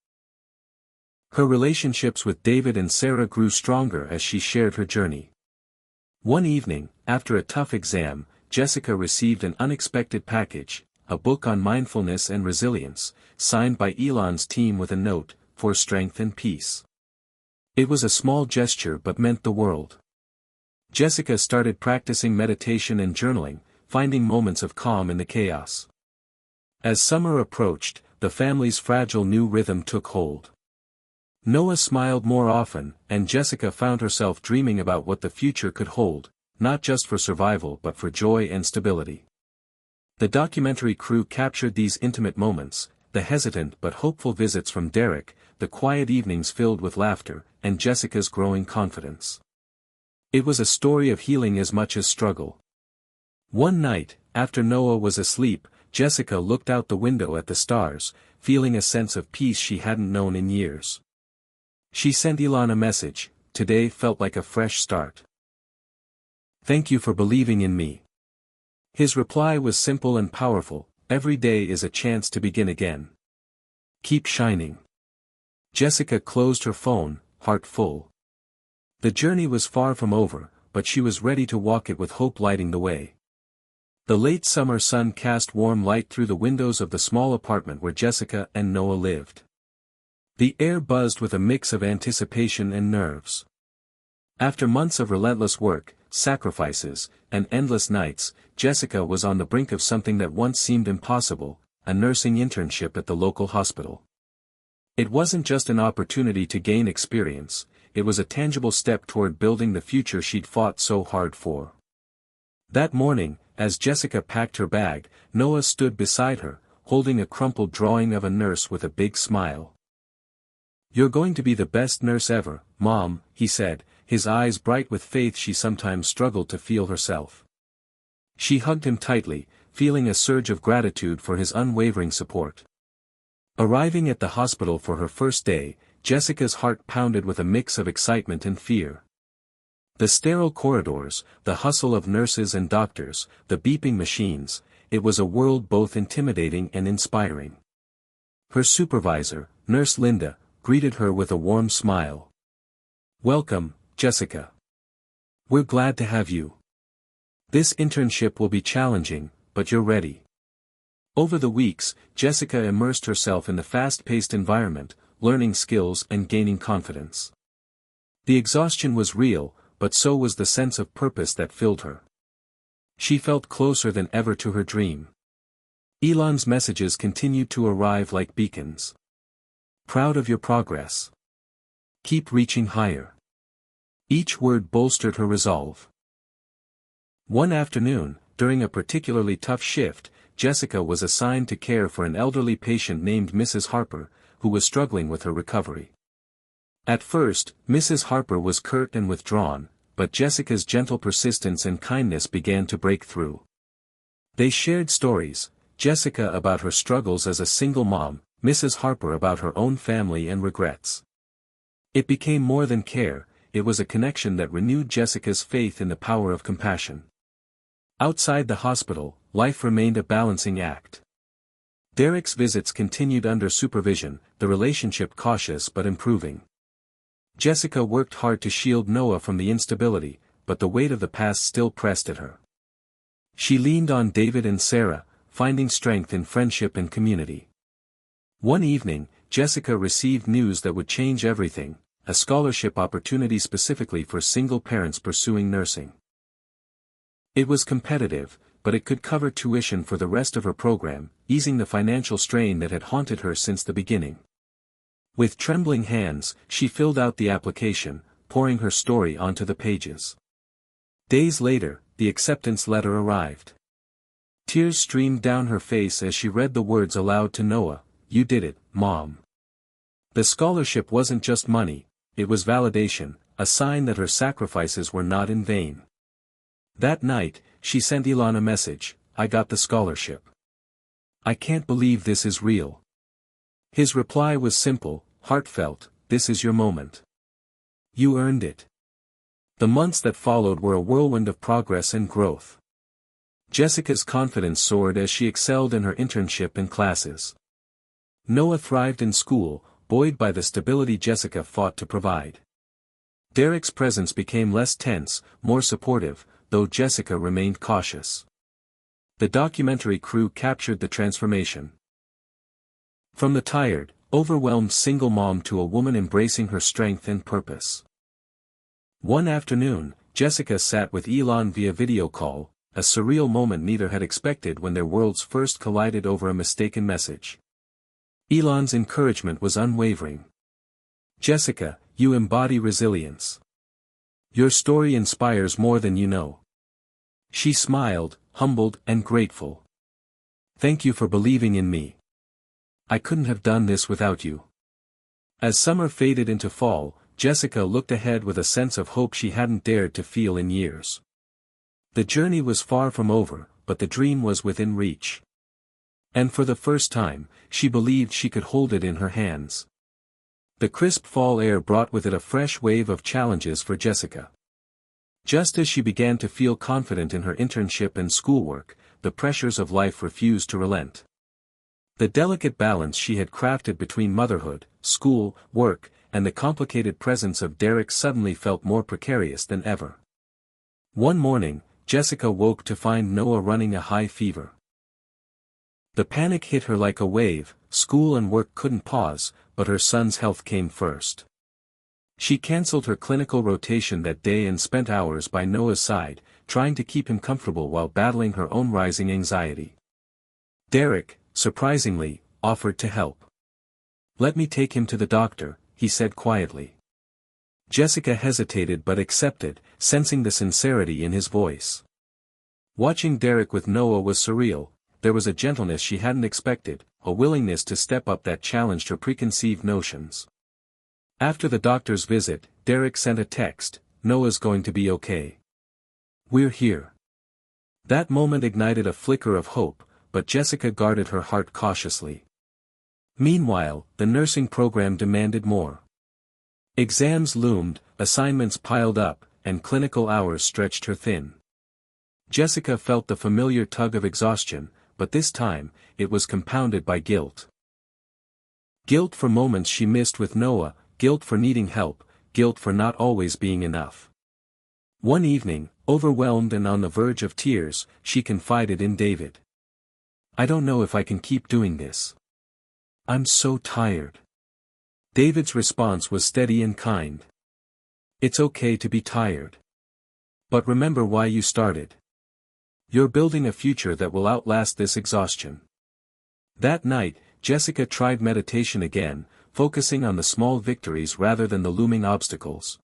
Her relationships with David and Sarah grew stronger as she shared her journey. One evening, after a tough exam, Jessica received an unexpected package, a book on mindfulness and resilience, signed by Elon's team with a note, "For strength and peace." It was a small gesture but meant the world. Jessica started practicing meditation and journaling, finding moments of calm in the chaos. As summer approached, the family's fragile new rhythm took hold. Noah smiled more often, and Jessica found herself dreaming about what the future could hold, not just for survival but for joy and stability. The documentary crew captured these intimate moments, the hesitant but hopeful visits from Derek, the quiet evenings filled with laughter, and Jessica's growing confidence. It was a story of healing as much as struggle. One night, after Noah was asleep, Jessica looked out the window at the stars, feeling a sense of peace she hadn't known in years. She sent Elon a message, "Today felt like a fresh start. Thank you for believing in me." His reply was simple and powerful, "Every day is a chance to begin again. Keep shining." Jessica closed her phone, heart full. The journey was far from over, but she was ready to walk it with hope lighting the way. The late summer sun cast warm light through the windows of the small apartment where Jessica and Noah lived. The air buzzed with a mix of anticipation and nerves. After months of relentless work, sacrifices, and endless nights, Jessica was on the brink of something that once seemed impossible, a nursing internship at the local hospital. It wasn't just an opportunity to gain experience, it was a tangible step toward building the future she'd fought so hard for. That morning, as Jessica packed her bag, Noah stood beside her, holding a crumpled drawing of a nurse with a big smile. "You're going to be the best nurse ever, Mom," he said, his eyes bright with faith she sometimes struggled to feel herself. She hugged him tightly, feeling a surge of gratitude for his unwavering support. Arriving at the hospital for her first day, Jessica's heart pounded with a mix of excitement and fear. The sterile corridors, the hustle of nurses and doctors, the beeping machines, it was a world both intimidating and inspiring. Her supervisor, Nurse Linda, greeted her with a warm smile. "Welcome, Jessica. We're glad to have you. This internship will be challenging, but you're ready." Over the weeks, Jessica immersed herself in the fast-paced environment, learning skills and gaining confidence. The exhaustion was real, but so was the sense of purpose that filled her. She felt closer than ever to her dream. Elon's messages continued to arrive like beacons. "Proud of your progress. Keep reaching higher." Each word bolstered her resolve. One afternoon, during a particularly tough shift, Jessica was assigned to care for an elderly patient named Mrs. Harper, who was struggling with her recovery. At first, Mrs. Harper was curt and withdrawn, but Jessica's gentle persistence and kindness began to break through. They shared stories, Jessica about her struggles as a single mom, Mrs. Harper about her own family and regrets. It became more than care, it was a connection that renewed Jessica's faith in the power of compassion. Outside the hospital, life remained a balancing act. Derek's visits continued under supervision, the relationship cautious but improving. Jessica worked hard to shield Noah from the instability, but the weight of the past still pressed at her. She leaned on David and Sarah, finding strength in friendship and community. One evening, Jessica received news that would change everything, a scholarship opportunity specifically for single parents pursuing nursing. It was competitive, but it could cover tuition for the rest of her program, easing the financial strain that had haunted her since the beginning. With trembling hands, she filled out the application, pouring her story onto the pages. Days later, the acceptance letter arrived. Tears streamed down her face as she read the words aloud to Noah, "You did it, Mom." The scholarship wasn't just money, it was validation, a sign that her sacrifices were not in vain. That night, she sent Elon a message, "I got the scholarship. I can't believe this is real." His reply was simple, heartfelt, "This is your moment. You earned it." The months that followed were a whirlwind of progress and growth. Jessica's confidence soared as she excelled in her internship and classes. Noah thrived in school, buoyed by the stability Jessica fought to provide. Derek's presence became less tense, more supportive, though Jessica remained cautious. The documentary crew captured the transformation. From the tired, overwhelmed single mom to a woman embracing her strength and purpose. One afternoon, Jessica sat with Elon via video call, a surreal moment neither had expected when their worlds first collided over a mistaken message. Elon's encouragement was unwavering. "Jessica, you embody resilience. Your story inspires more than you know." She smiled, humbled and grateful. "Thank you for believing in me. I couldn't have done this without you." As summer faded into fall, Jessica looked ahead with a sense of hope she hadn't dared to feel in years. The journey was far from over, but the dream was within reach. And for the first time, she believed she could hold it in her hands. The crisp fall air brought with it a fresh wave of challenges for Jessica. Just as she began to feel confident in her internship and schoolwork, the pressures of life refused to relent. The delicate balance she had crafted between motherhood, school, work, and the complicated presence of Derek suddenly felt more precarious than ever. One morning, Jessica woke to find Noah running a high fever. The panic hit her like a wave, school and work couldn't pause, but her son's health came first. She cancelled her clinical rotation that day and spent hours by Noah's side, trying to keep him comfortable while battling her own rising anxiety. Derek, surprisingly, offered to help. "Let me take him to the doctor," he said quietly. Jessica hesitated but accepted, sensing the sincerity in his voice. Watching Derek with Noah was surreal. There was a gentleness she hadn't expected, a willingness to step up that challenged her preconceived notions. After the doctor's visit, Derek sent a text, "Noah's going to be okay. We're here." That moment ignited a flicker of hope, but Jessica guarded her heart cautiously. Meanwhile, the nursing program demanded more. Exams loomed, assignments piled up, and clinical hours stretched her thin. Jessica felt the familiar tug of exhaustion, but this time, it was compounded by guilt. Guilt for moments she missed with Noah, guilt for needing help, guilt for not always being enough. One evening, overwhelmed and on the verge of tears, she confided in David. "I don't know if I can keep doing this. I'm so tired." David's response was steady and kind. "It's okay to be tired. But remember why you started. You're building a future that will outlast this exhaustion." That night, Jessica tried meditation again, focusing on the small victories rather than the looming obstacles.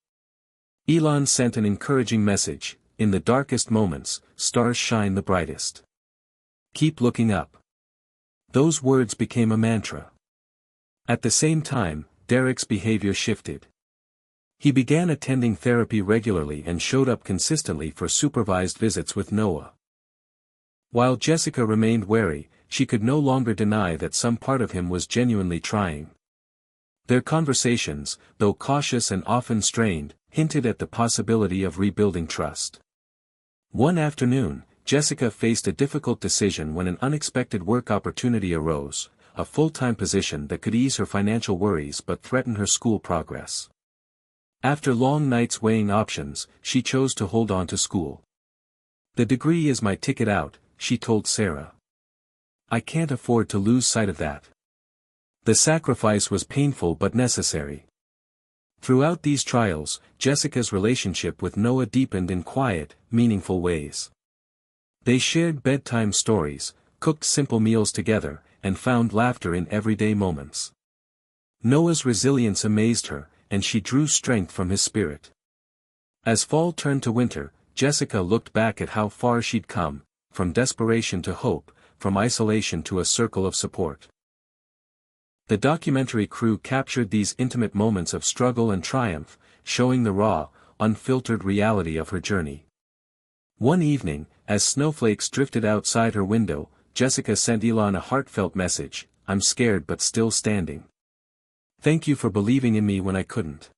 Elon sent an encouraging message, "In the darkest moments, stars shine the brightest. Keep looking up." Those words became a mantra. At the same time, Derek's behavior shifted. He began attending therapy regularly and showed up consistently for supervised visits with Noah. While Jessica remained wary, she could no longer deny that some part of him was genuinely trying. Their conversations, though cautious and often strained, hinted at the possibility of rebuilding trust. One afternoon, Jessica faced a difficult decision when an unexpected work opportunity arose, a full-time position that could ease her financial worries but threaten her school progress. After long nights weighing options, she chose to hold on to school. "The degree is my ticket out," she told Sarah. "I can't afford to lose sight of that." The sacrifice was painful but necessary. Throughout these trials, Jessica's relationship with Noah deepened in quiet, meaningful ways. They shared bedtime stories, cooked simple meals together, and found laughter in everyday moments. Noah's resilience amazed her, and she drew strength from his spirit. As fall turned to winter, Jessica looked back at how far she'd come, from desperation to hope, from isolation to a circle of support. The documentary crew captured these intimate moments of struggle and triumph, showing the raw, unfiltered reality of her journey. One evening, as snowflakes drifted outside her window, Jessica sent Elon a heartfelt message, "I'm scared but still standing. Thank you for believing in me when I couldn't."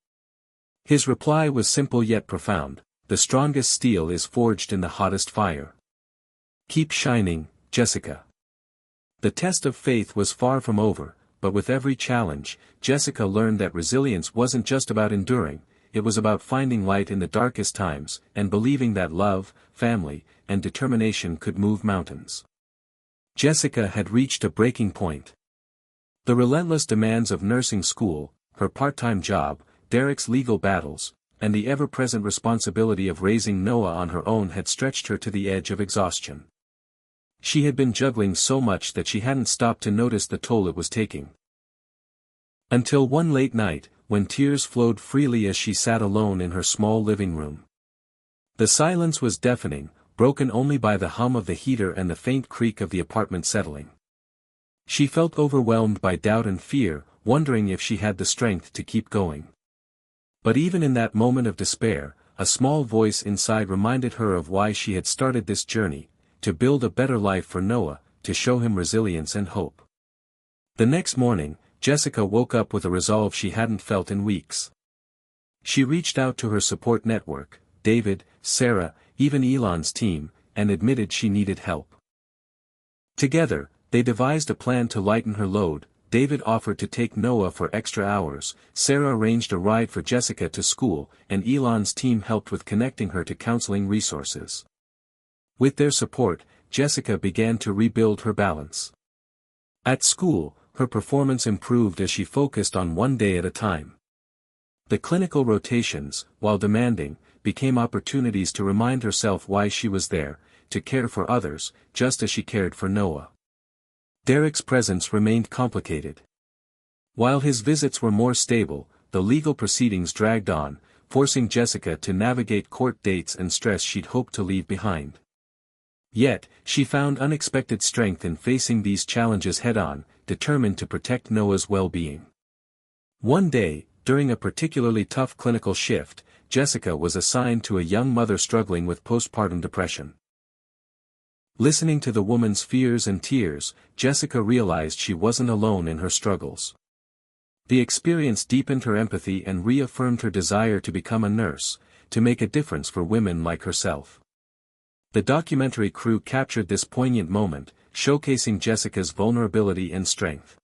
His reply was simple yet profound, "The strongest steel is forged in the hottest fire. Keep shining, Jessica." The test of faith was far from over, but with every challenge, Jessica learned that resilience wasn't just about enduring, it was about finding light in the darkest times, and believing that love, family, and determination could move mountains. Jessica had reached a breaking point. The relentless demands of nursing school, her part-time job, Derek's legal battles, and the ever-present responsibility of raising Noah on her own had stretched her to the edge of exhaustion. She had been juggling so much that she hadn't stopped to notice the toll it was taking. Until one late night, when tears flowed freely as she sat alone in her small living room. The silence was deafening, broken only by the hum of the heater and the faint creak of the apartment settling. She felt overwhelmed by doubt and fear, wondering if she had the strength to keep going. But even in that moment of despair, a small voice inside reminded her of why she had started this journey, to build a better life for Noah, to show him resilience and hope. The next morning, Jessica woke up with a resolve she hadn't felt in weeks. She reached out to her support network, David, Sarah, even Elon's team, and admitted she needed help. Together, they devised a plan to lighten her load. David offered to take Noah for extra hours, Sarah arranged a ride for Jessica to school, and Elon's team helped with connecting her to counseling resources. With their support, Jessica began to rebuild her balance. At school, her performance improved as she focused on one day at a time. The clinical rotations, while demanding, became opportunities to remind herself why she was there, to care for others, just as she cared for Noah. Derek's presence remained complicated. While his visits were more stable, the legal proceedings dragged on, forcing Jessica to navigate court dates and stress she'd hoped to leave behind. Yet, she found unexpected strength in facing these challenges head-on, determined to protect Noah's well-being. One day, during a particularly tough clinical shift, Jessica was assigned to a young mother struggling with postpartum depression. Listening to the woman's fears and tears, Jessica realized she wasn't alone in her struggles. The experience deepened her empathy and reaffirmed her desire to become a nurse, to make a difference for women like herself. The documentary crew captured this poignant moment, showcasing Jessica's vulnerability and strength.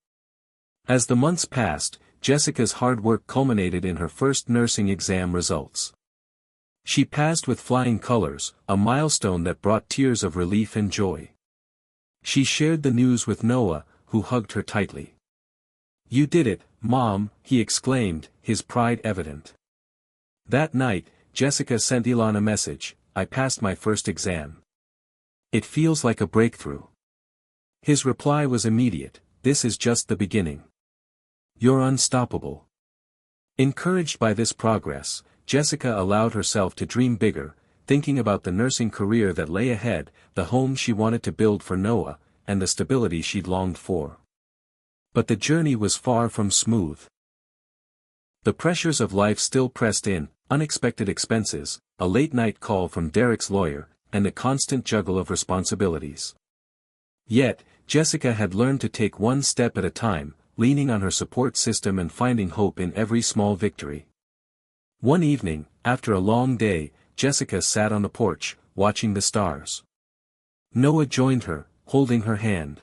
As the months passed, Jessica's hard work culminated in her first nursing exam results. She passed with flying colors, a milestone that brought tears of relief and joy. She shared the news with Noah, who hugged her tightly. "You did it, Mom," he exclaimed, his pride evident. That night, Jessica sent Elon a message, "I passed my first exam. It feels like a breakthrough." His reply was immediate, "This is just the beginning. You're unstoppable." Encouraged by this progress, Jessica allowed herself to dream bigger, thinking about the nursing career that lay ahead, the home she wanted to build for Noah, and the stability she'd longed for. But the journey was far from smooth. The pressures of life still pressed in, unexpected expenses, a late-night call from Derek's lawyer, and a constant juggle of responsibilities. Yet, Jessica had learned to take one step at a time, leaning on her support system and finding hope in every small victory. One evening, after a long day, Jessica sat on the porch, watching the stars. Noah joined her, holding her hand.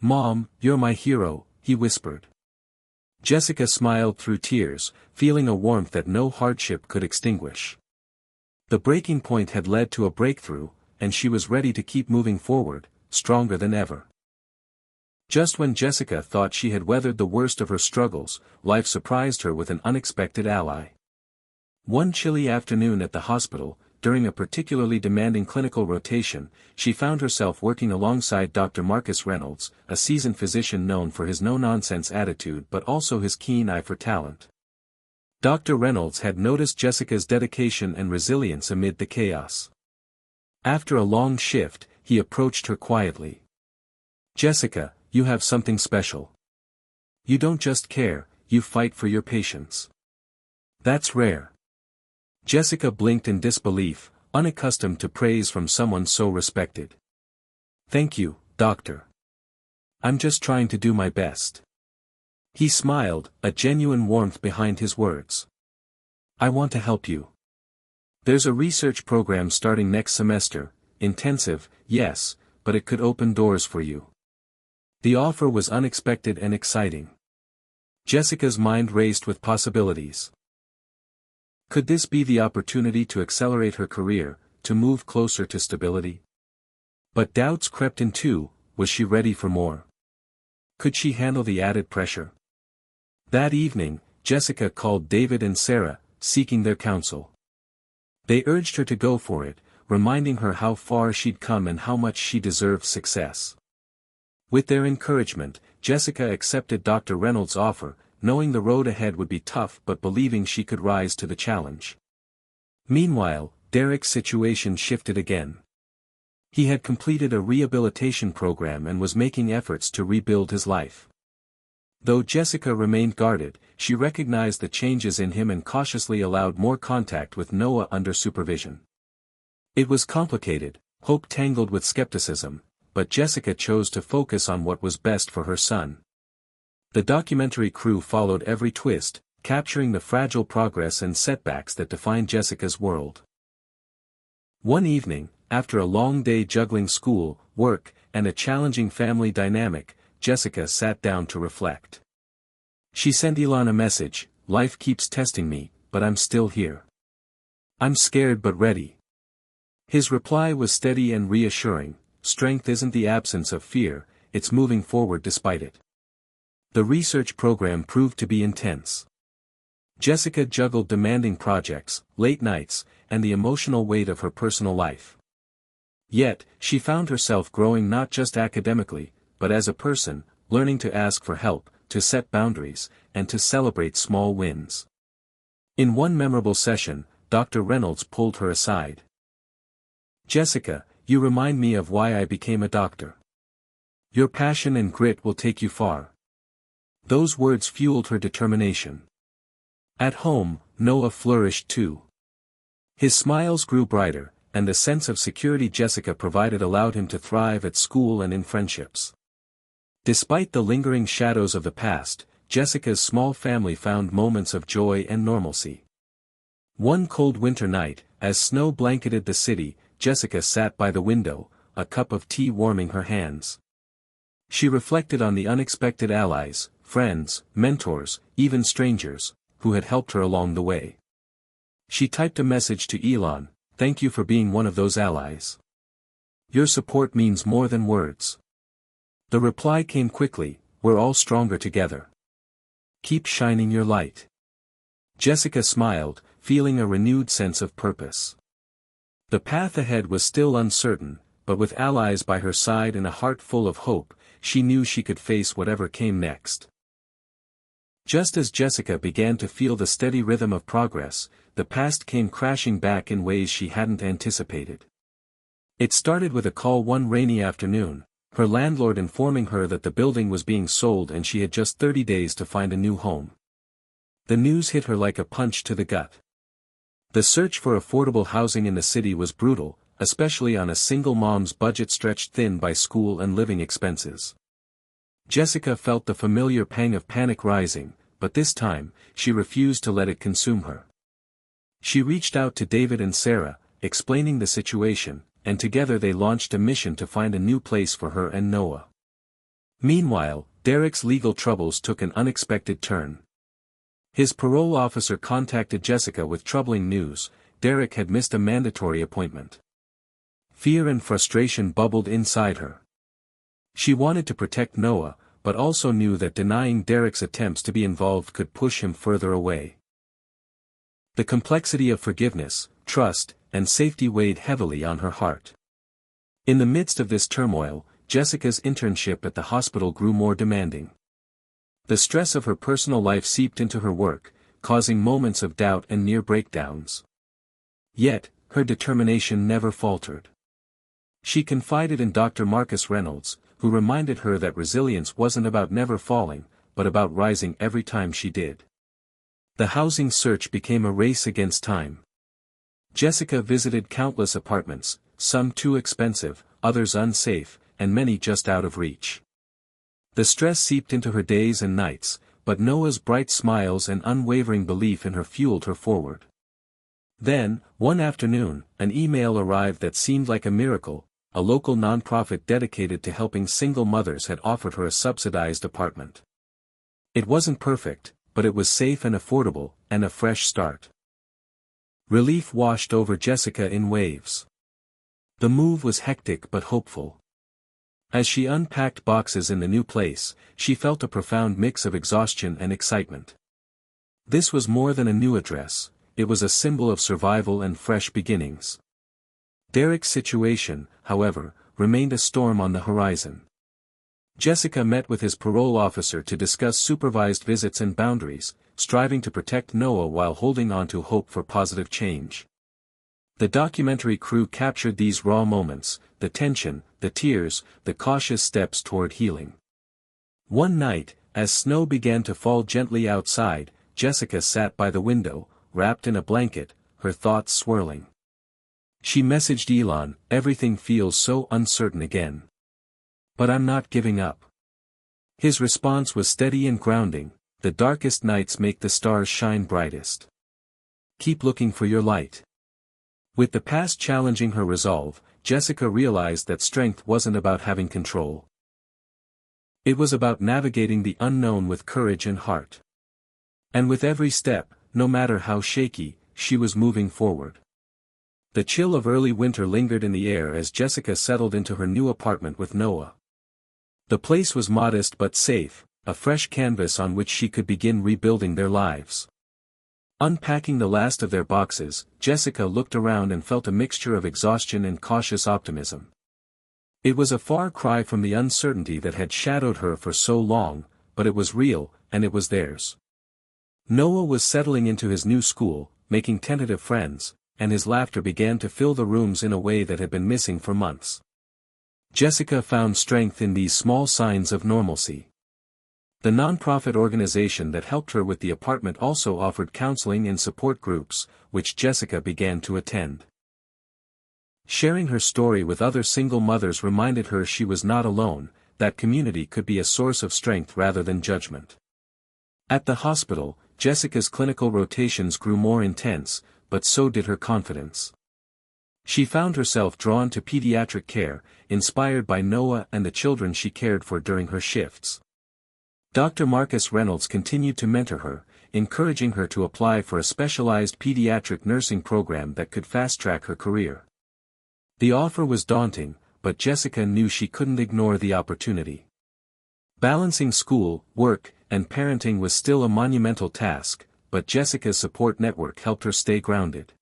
"Mom, you're my hero," he whispered. Jessica smiled through tears, feeling a warmth that no hardship could extinguish. The breaking point had led to a breakthrough, and she was ready to keep moving forward, stronger than ever. Just when Jessica thought she had weathered the worst of her struggles, life surprised her with an unexpected ally. One chilly afternoon at the hospital, during a particularly demanding clinical rotation, she found herself working alongside Dr. Marcus Reynolds, a seasoned physician known for his no-nonsense attitude but also his keen eye for talent. Dr. Reynolds had noticed Jessica's dedication and resilience amid the chaos. After a long shift, he approached her quietly. "Jessica, you have something special. You don't just care, you fight for your patients. That's rare." Jessica blinked in disbelief, unaccustomed to praise from someone so respected. "Thank you, doctor. I'm just trying to do my best." He smiled, a genuine warmth behind his words. "I want to help you. There's a research program starting next semester, intensive, yes, but it could open doors for you." The offer was unexpected and exciting. Jessica's mind raced with possibilities. Could this be the opportunity to accelerate her career, to move closer to stability? But doubts crept in too. Was she ready for more? Could she handle the added pressure? That evening, Jessica called David and Sarah, seeking their counsel. They urged her to go for it, reminding her how far she'd come and how much she deserved success. With their encouragement, Jessica accepted Dr. Reynolds' offer, knowing the road ahead would be tough but believing she could rise to the challenge. Meanwhile, Derek's situation shifted again. He had completed a rehabilitation program and was making efforts to rebuild his life. Though Jessica remained guarded, she recognized the changes in him and cautiously allowed more contact with Noah under supervision. It was complicated, hope tangled with skepticism, but Jessica chose to focus on what was best for her son. The documentary crew followed every twist, capturing the fragile progress and setbacks that defined Jessica's world. One evening, after a long day juggling school, work, and a challenging family dynamic, Jessica sat down to reflect. She sent Elon a message: "Life keeps testing me, but I'm still here. I'm scared but ready." His reply was steady and reassuring: "Strength isn't the absence of fear, it's moving forward despite it." The research program proved to be intense. Jessica juggled demanding projects, late nights, and the emotional weight of her personal life. Yet, she found herself growing not just academically, but as a person, learning to ask for help, to set boundaries, and to celebrate small wins. In one memorable session, Dr. Reynolds pulled her aside. "Jessica, you remind me of why I became a doctor. Your passion and grit will take you far." Those words fueled her determination. At home, Noah flourished too. His smiles grew brighter, and the sense of security Jessica provided allowed him to thrive at school and in friendships. Despite the lingering shadows of the past, Jessica's small family found moments of joy and normalcy. One cold winter night, as snow blanketed the city, Jessica sat by the window, a cup of tea warming her hands. She reflected on the unexpected allies, friends, mentors, even strangers, who had helped her along the way. She typed a message to Elon: "Thank you for being one of those allies. Your support means more than words." The reply came quickly: "We're all stronger together. Keep shining your light." Jessica smiled, feeling a renewed sense of purpose. The path ahead was still uncertain, but with allies by her side and a heart full of hope, she knew she could face whatever came next. Just as Jessica began to feel the steady rhythm of progress, the past came crashing back in ways she hadn't anticipated. It started with a call one rainy afternoon, her landlord informing her that the building was being sold and she had just 30 days to find a new home. The news hit her like a punch to the gut. The search for affordable housing in the city was brutal, especially on a single mom's budget stretched thin by school and living expenses. Jessica felt the familiar pang of panic rising, but this time, she refused to let it consume her. She reached out to David and Sarah, explaining the situation, and together they launched a mission to find a new place for her and Noah. Meanwhile, Derek's legal troubles took an unexpected turn. His parole officer contacted Jessica with troubling news: Derek had missed a mandatory appointment. Fear and frustration bubbled inside her. She wanted to protect Noah, but also knew that denying Derek's attempts to be involved could push him further away. The complexity of forgiveness, trust, and safety weighed heavily on her heart. In the midst of this turmoil, Jessica's internship at the hospital grew more demanding. The stress of her personal life seeped into her work, causing moments of doubt and near breakdowns. Yet, her determination never faltered. She confided in Dr. Marcus Reynolds, who reminded her that resilience wasn't about never falling, but about rising every time she did. The housing search became a race against time. Jessica visited countless apartments, some too expensive, others unsafe, and many just out of reach. The stress seeped into her days and nights, but Noah's bright smiles and unwavering belief in her fueled her forward. Then, one afternoon, an email arrived that seemed like a miracle. A local nonprofit dedicated to helping single mothers had offered her a subsidized apartment. It wasn't perfect, but it was safe and affordable, and a fresh start. Relief washed over Jessica in waves. The move was hectic but hopeful. As she unpacked boxes in the new place, she felt a profound mix of exhaustion and excitement. This was more than a new address, it was a symbol of survival and fresh beginnings. Derek's situation, however, remained a storm on the horizon. Jessica met with his parole officer to discuss supervised visits and boundaries, striving to protect Noah while holding on to hope for positive change. The documentary crew captured these raw moments, the tension, the tears, the cautious steps toward healing. One night, as snow began to fall gently outside, Jessica sat by the window, wrapped in a blanket, her thoughts swirling. She messaged Elon, "Everything feels so uncertain again. But I'm not giving up." His response was steady and grounding, "The darkest nights make the stars shine brightest. Keep looking for your light." With the past challenging her resolve, Jessica realized that strength wasn't about having control. It was about navigating the unknown with courage and heart. And with every step, no matter how shaky, she was moving forward. The chill of early winter lingered in the air as Jessica settled into her new apartment with Noah. The place was modest but safe, a fresh canvas on which she could begin rebuilding their lives. Unpacking the last of their boxes, Jessica looked around and felt a mixture of exhaustion and cautious optimism. It was a far cry from the uncertainty that had shadowed her for so long, but it was real, and it was theirs. Noah was settling into his new school, making tentative friends, and his laughter began to fill the rooms in a way that had been missing for months. Jessica found strength in these small signs of normalcy. The nonprofit organization that helped her with the apartment also offered counseling and support groups, which Jessica began to attend. Sharing her story with other single mothers reminded her she was not alone, that community could be a source of strength rather than judgment. At the hospital, Jessica's clinical rotations grew more intense, but so did her confidence. She found herself drawn to pediatric care, inspired by Noah and the children she cared for during her shifts. Dr. Marcus Reynolds continued to mentor her, encouraging her to apply for a specialized pediatric nursing program that could fast-track her career. The offer was daunting, but Jessica knew she couldn't ignore the opportunity. Balancing school, work, and parenting was still a monumental task, but Jessica's support network helped her stay grounded.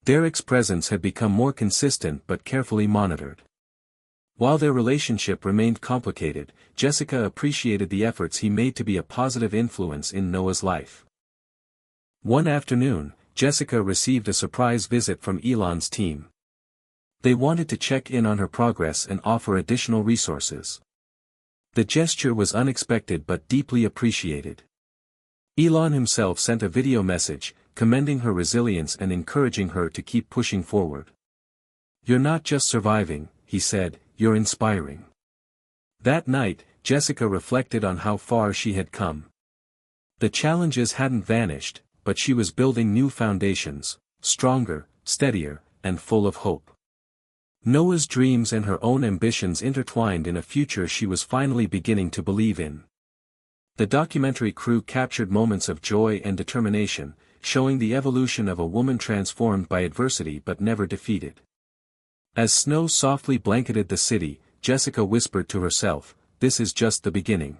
Derek's presence had become more consistent but carefully monitored. While their relationship remained complicated, Jessica appreciated the efforts he made to be a positive influence in Noah's life. One afternoon, Jessica received a surprise visit from Elon's team. They wanted to check in on her progress and offer additional resources. The gesture was unexpected but deeply appreciated. Elon himself sent a video message, commending her resilience and encouraging her to keep pushing forward. "You're not just surviving," he said, "you're inspiring." That night, Jessica reflected on how far she had come. The challenges hadn't vanished, but she was building new foundations, stronger, steadier, and full of hope. Noah's dreams and her own ambitions intertwined in a future she was finally beginning to believe in. The documentary crew captured moments of joy and determination, showing the evolution of a woman transformed by adversity but never defeated. As snow softly blanketed the city, Jessica whispered to herself, "This is just the beginning."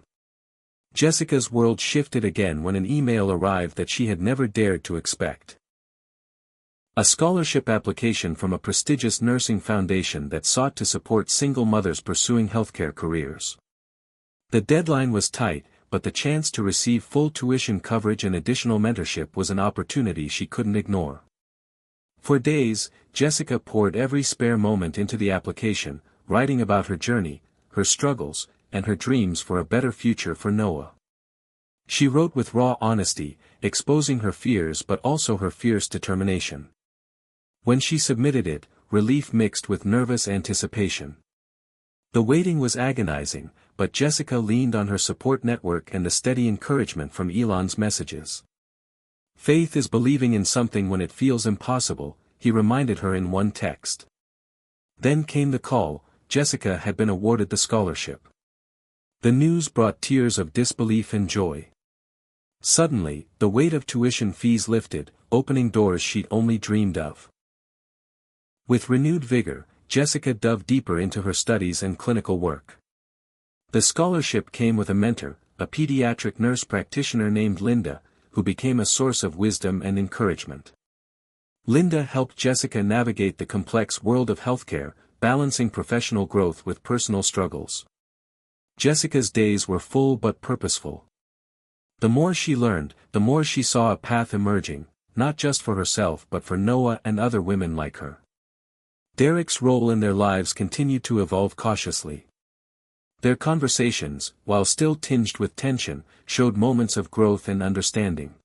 Jessica's world shifted again when an email arrived that she had never dared to expect. A scholarship application from a prestigious nursing foundation that sought to support single mothers pursuing healthcare careers. The deadline was tight, but the chance to receive full tuition coverage and additional mentorship was an opportunity she couldn't ignore. For days, Jessica poured every spare moment into the application, writing about her journey, her struggles, and her dreams for a better future for Noah. She wrote with raw honesty, exposing her fears but also her fierce determination. When she submitted it, relief mixed with nervous anticipation. The waiting was agonizing, but Jessica leaned on her support network and the steady encouragement from Elon's messages. Faith is believing in something when it feels impossible, he reminded her in one text. Then came the call. Jessica had been awarded the scholarship. The news brought tears of disbelief and joy. Suddenly, the weight of tuition fees lifted, opening doors she'd only dreamed of. With renewed vigor, Jessica dove deeper into her studies and clinical work. The scholarship came with a mentor, a pediatric nurse practitioner named Linda, who became a source of wisdom and encouragement. Linda helped Jessica navigate the complex world of healthcare, balancing professional growth with personal struggles. Jessica's days were full but purposeful. The more she learned, the more she saw a path emerging, not just for herself but for Noah and other women like her. Derek's role in their lives continued to evolve cautiously. Their conversations, while still tinged with tension, showed moments of growth and understanding.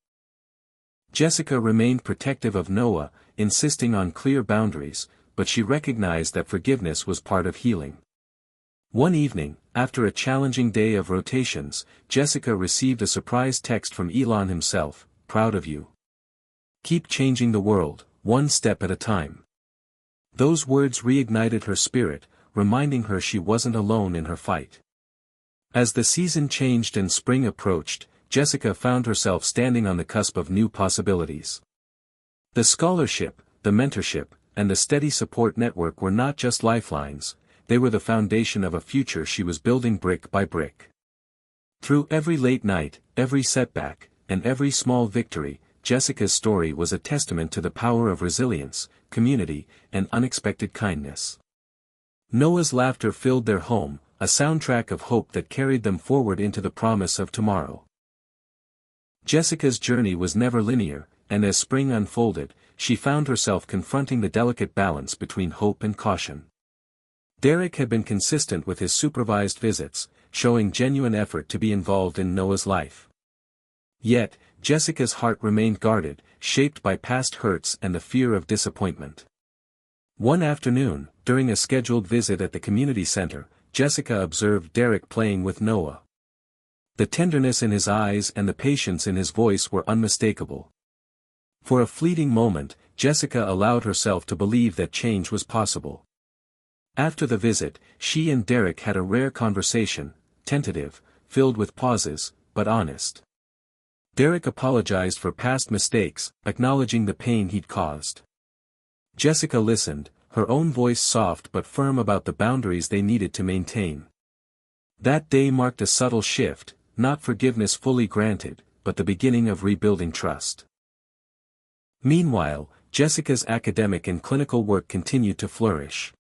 Jessica remained protective of Noah, insisting on clear boundaries, but she recognized that forgiveness was part of healing. One evening, after a challenging day of rotations, Jessica received a surprise text from Elon himself, "Proud of you. Keep changing the world, one step at a time." Those words reignited her spirit, reminding her she wasn't alone in her fight. As the season changed and spring approached, Jessica found herself standing on the cusp of new possibilities. The scholarship, the mentorship, and the steady support network were not just lifelines, they were the foundation of a future she was building brick by brick. Through every late night, every setback, and every small victory, Jessica's story was a testament to the power of resilience, community, and unexpected kindness. Noah's laughter filled their home, a soundtrack of hope that carried them forward into the promise of tomorrow. Jessica's journey was never linear, and as spring unfolded, she found herself confronting the delicate balance between hope and caution. Derek had been consistent with his supervised visits, showing genuine effort to be involved in Noah's life. Yet, Jessica's heart remained guarded, shaped by past hurts and the fear of disappointment. One afternoon, during a scheduled visit at the community center, Jessica observed Derek playing with Noah. The tenderness in his eyes and the patience in his voice were unmistakable. For a fleeting moment, Jessica allowed herself to believe that change was possible. After the visit, she and Derek had a rare conversation, tentative, filled with pauses, but honest. Derek apologized for past mistakes, acknowledging the pain he'd caused. Jessica listened, her own voice soft but firm about the boundaries they needed to maintain. That day marked a subtle shift, not forgiveness fully granted, but the beginning of rebuilding trust. Meanwhile, Jessica's academic and clinical work continued to flourish.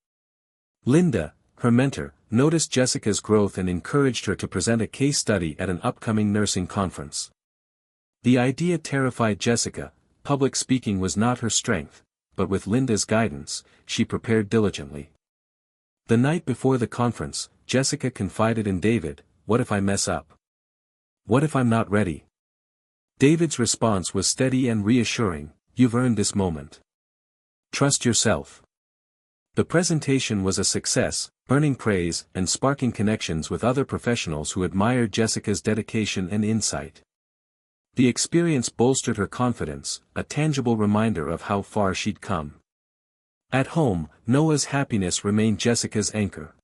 Linda, her mentor, noticed Jessica's growth and encouraged her to present a case study at an upcoming nursing conference. The idea terrified Jessica. Public speaking was not her strength, but with Linda's guidance, she prepared diligently. The night before the conference, Jessica confided in David, "What if I mess up? What if I'm not ready?" David's response was steady and reassuring, "You've earned this moment. Trust yourself." The presentation was a success, earning praise and sparking connections with other professionals who admired Jessica's dedication and insight. The experience bolstered her confidence, a tangible reminder of how far she'd come. At home, Noah's happiness remained Jessica's anchor.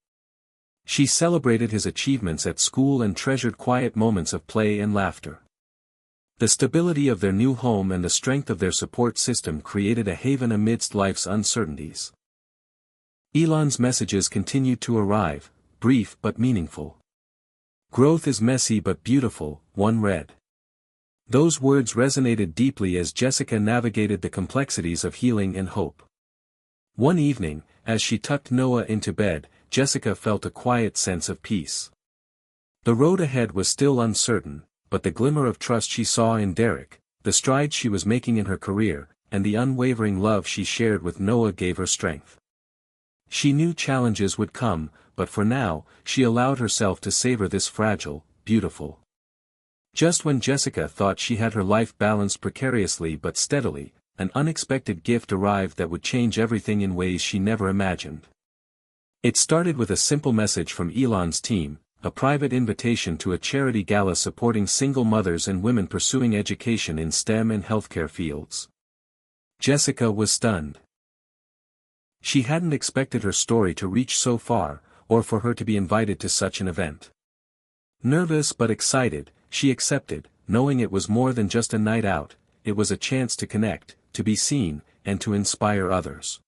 She celebrated his achievements at school and treasured quiet moments of play and laughter. The stability of their new home and the strength of their support system created a haven amidst life's uncertainties. Elon's messages continued to arrive, brief but meaningful. "Growth is messy but beautiful," one read. Those words resonated deeply as Jessica navigated the complexities of healing and hope. One evening, as she tucked Noah into bed, Jessica felt a quiet sense of peace. The road ahead was still uncertain, but the glimmer of trust she saw in Derek, the strides she was making in her career, and the unwavering love she shared with Noah gave her strength. She knew challenges would come, but for now, she allowed herself to savor this fragile, beautiful. Just when Jessica thought she had her life balanced precariously but steadily, an unexpected gift arrived that would change everything in ways she never imagined. It started with a simple message from Elon's team, a private invitation to a charity gala supporting single mothers and women pursuing education in STEM and healthcare fields. Jessica was stunned. She hadn't expected her story to reach so far, or for her to be invited to such an event. Nervous but excited, she accepted, knowing it was more than just a night out, it was a chance to connect, to be seen, and to inspire others.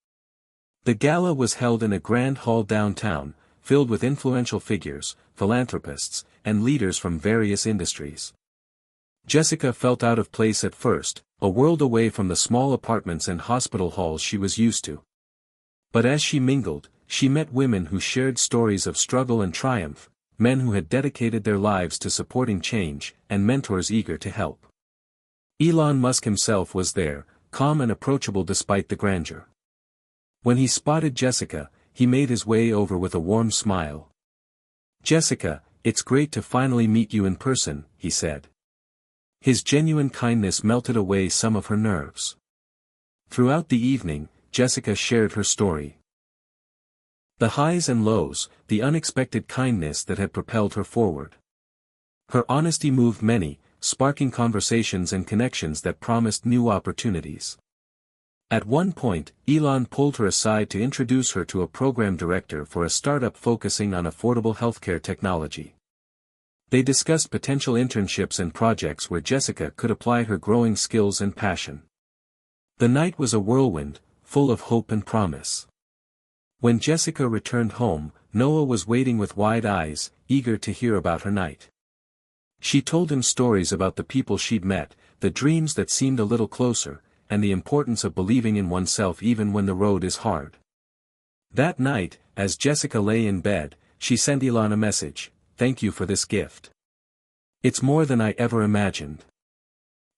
The gala was held in a grand hall downtown, filled with influential figures, philanthropists, and leaders from various industries. Jessica felt out of place at first, a world away from the small apartments and hospital halls she was used to. But as she mingled, she met women who shared stories of struggle and triumph, men who had dedicated their lives to supporting change, and mentors eager to help. Elon Musk himself was there, calm and approachable despite the grandeur. When he spotted Jessica, he made his way over with a warm smile. "Jessica, it's great to finally meet you in person," he said. His genuine kindness melted away some of her nerves. Throughout the evening, Jessica shared her story. The highs and lows, the unexpected kindness that had propelled her forward. Her honesty moved many, sparking conversations and connections that promised new opportunities. At one point, Elon pulled her aside to introduce her to a program director for a startup focusing on affordable healthcare technology. They discussed potential internships and projects where Jessica could apply her growing skills and passion. The night was a whirlwind, full of hope and promise. When Jessica returned home, Noah was waiting with wide eyes, eager to hear about her night. She told him stories about the people she'd met, the dreams that seemed a little closer, and the importance of believing in oneself even when the road is hard. That night, as Jessica lay in bed, she sent Elon a message, "Thank you for this gift. It's more than I ever imagined."